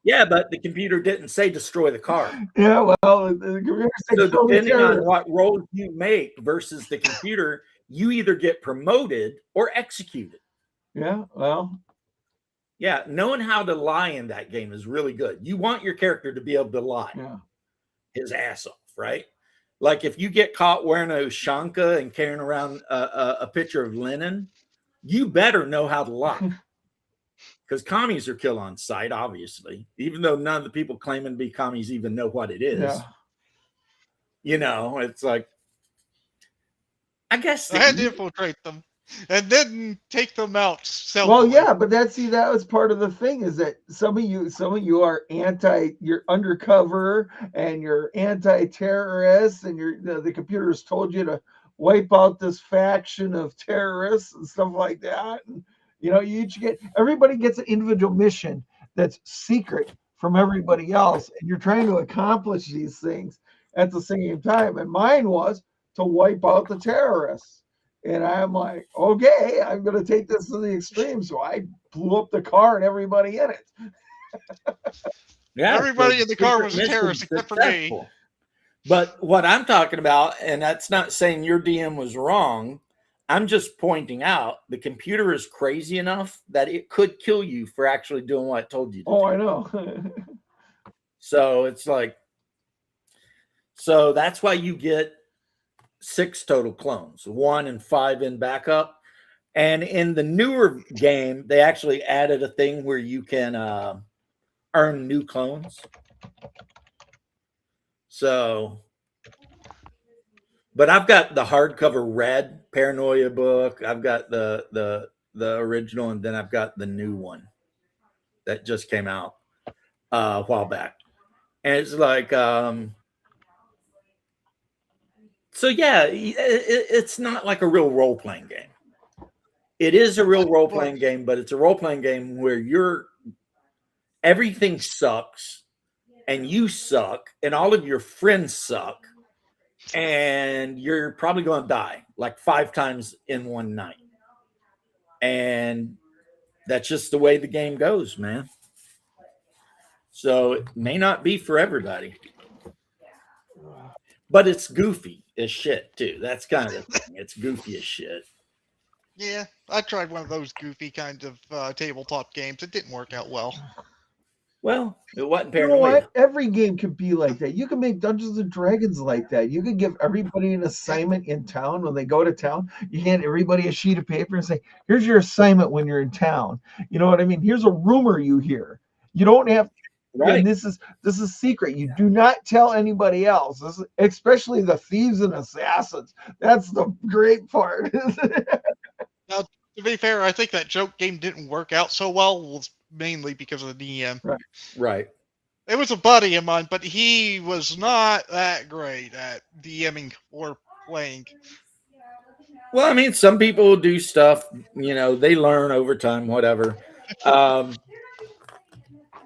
Yeah, but the computer didn't say destroy the car. Yeah, well, the computer said so kill depending the terrorists. on what role you make versus the computer, you either get promoted or executed. Yeah, well. Yeah, knowing how to lie in that game is really good. You want your character to be able to lie his ass off, right? Like if you get caught wearing a Ushanka and carrying around a picture of Lenin, you better know how to lie. Because commies are killed on sight, obviously, even though none of the people claiming to be commies even know what it is. Yeah. It's like, I guess I had to infiltrate them and then take them out. Well, yeah, but that was part of the thing, is that some of you are you're undercover and you're anti-terrorists, and the computers told you to wipe out this faction of terrorists and stuff like that. And everybody gets an individual mission that's secret from everybody else, and you're trying to accomplish these things at the same time. And mine was to wipe out the terrorists. And I'm like, okay, I'm going to take this to the extreme. So I blew up the car and everybody in it. Yeah, everybody in the car was a terrorist except for me. But what I'm talking about, and that's not saying your DM was wrong, I'm just pointing out the computer is crazy enough that it could kill you for actually doing what it told you to Oh, do. I know. So it's like, so that's why you get 6 total clones, 1 and 5 in backup. And in the newer game, they actually added a thing where you can earn new clones. So, but I've got the hardcover red Paranoia book. I've got the original, and then I've got the new one that just came out a while back. And it's like, so yeah, it's not like a real role playing game. It is a real role playing game, but it's a role playing game where everything sucks, and you suck, and all of your friends suck, and you're probably going to die like 5 times in one night. And that's just the way the game goes, man. So it may not be for everybody, but it's goofy as shit too. That's kind of the thing. It's goofy as shit. Yeah, I tried one of those goofy kind of tabletop games. It didn't work out well. Well, it wasn't You know Paranoia. what? Every game could be like that. You can make Dungeons and Dragons like that. You could give everybody an assignment in town when they go to town. You hand everybody a sheet of paper and say, "Here's your assignment when you're in town." You know what I mean? Here's a rumor you hear. You don't have, Right. and this is secret. You do not tell anybody else. Especially the thieves and assassins. That's the great part. Now, to be fair, I think that joke game didn't work out so well, mainly because of the DM. Right. It was a buddy of mine, but he was not that great at DMing or playing. Well, I mean, some people do stuff, they learn over time, whatever.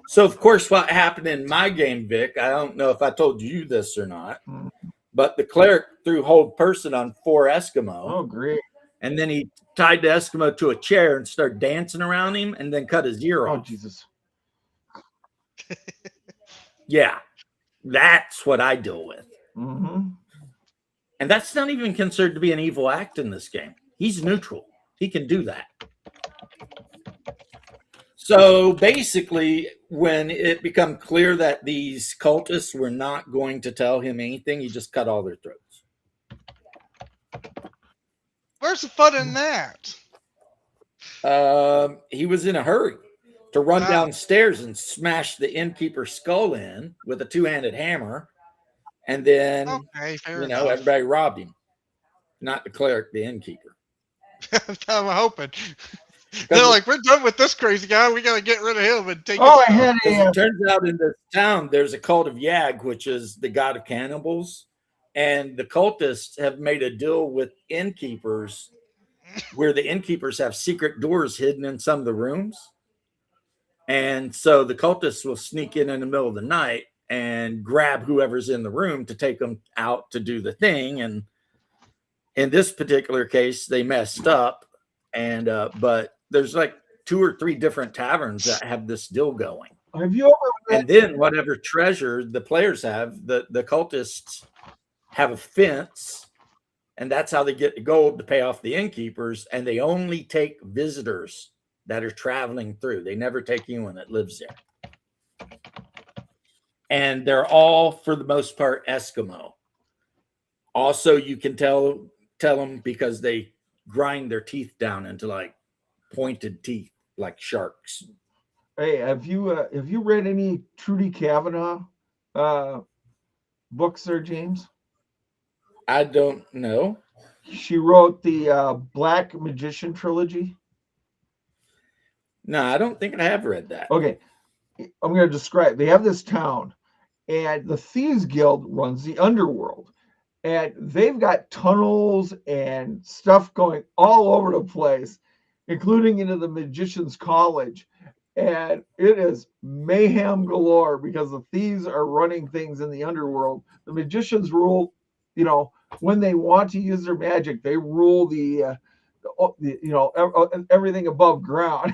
So, of course, what happened in my game, Vic, I don't know if I told you this or not, but the cleric threw hold person on 4 Eskimo. Oh, great. And then he tied the Eskimo to a chair and started dancing around him and then cut his ear Oh, off. Jesus. Yeah, that's what I deal with. Mm-hmm. And that's not even considered to be an evil act in this game. He's neutral. He can do that. So basically, when it became clear that these cultists were not going to tell him anything, he just cut all their throats. Where's the fun in that? He was in a hurry to run downstairs and smash the innkeeper's skull in with a 2-handed hammer. And then, Okay, fair enough. everybody robbed him. Not the cleric, the innkeeper. I'm hoping. They're like, we're done with this crazy guy. We got to get rid of him and take Oh, his I had As a. it turns out, in this town, there's a cult of Yag, which is the god of cannibals. And the cultists have made a deal with innkeepers where the innkeepers have secret doors hidden in some of the rooms. And so the cultists will sneak in the middle of the night and grab whoever's in the room to take them out to do the thing. And in this particular case, they messed up. And but there's like 2 or 3 different taverns that have this deal going. Have you ever read? And then whatever treasure the players have, the cultists have a fence, and that's how they get the gold to pay off the innkeepers. And they only take visitors that are traveling through. They never take anyone that lives there. And they're all, for the most part, Eskimo. Also, you can tell them because they grind their teeth down into like pointed teeth, like sharks. Hey, have you read any Trudy Kavanaugh books, there, James? I don't know. She wrote the Black Magician trilogy. No, I don't think I have read that. Okay, I'm going to describe. They have this town, and the Thieves Guild runs the underworld, and they've got tunnels and stuff going all over the place, including into the Magician's College. And it is mayhem galore because the thieves are running things in the underworld. The magicians rule, when they want to use their magic, they rule the everything above ground.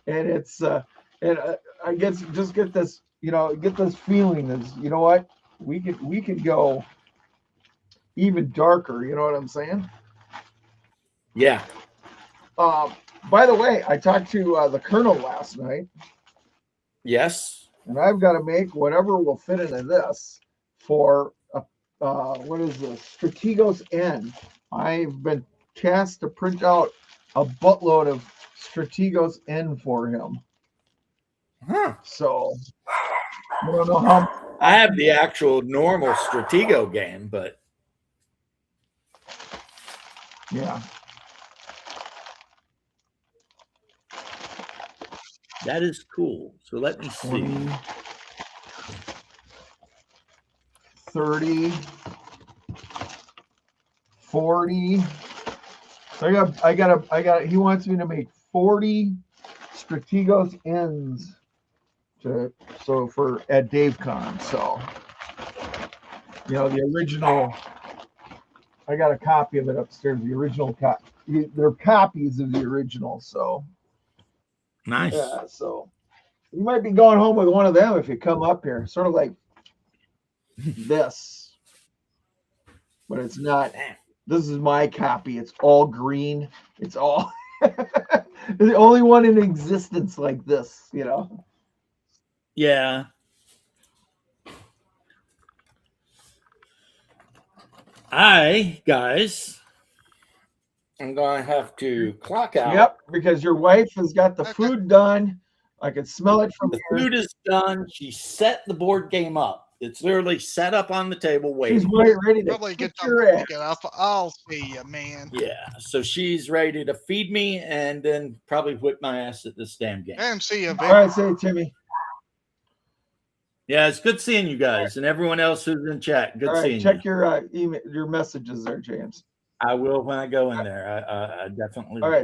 And it's I guess just get this, get this feeling that, you know what, we could go even darker. You know what I'm saying? Yeah. By the way, I talked to the Colonel last night, Yes. and I've got to make whatever will fit into this for what is this? Strategos N. I've been tasked to print out a buttload of Strategos N for him. Huh. So I don't know how. I have the actual normal Stratego game, but Yeah. that is cool. So let me see. 20, 30, 40. So I got he wants me to make 40 Strategos ends for at DaveCon. So the original, I got a copy of it upstairs, the original they're copies of the original, so Nice. yeah, so you might be going home with one of them if you come up here, sort of like this, but it's not. This is my copy. It's all green. It's all the only one in existence like this, Yeah. Guys, I'm going to have to clock out. Yep, because your wife has got the Okay. food done. I can smell it from The here. food is done. She set the board game up. It's literally set up on the table She's waiting. ready to Probably kick get your something ass. to get up. I'll see you, man. Yeah. So she's ready to feed me and then probably whip my ass at this damn game. And see you, All Vic. right, say it, Timmy. Yeah, it's good seeing you guys and everyone else who's in chat. Good All right, seeing check you. your email, your messages there, James. I will when I go in there. I definitely All will. right.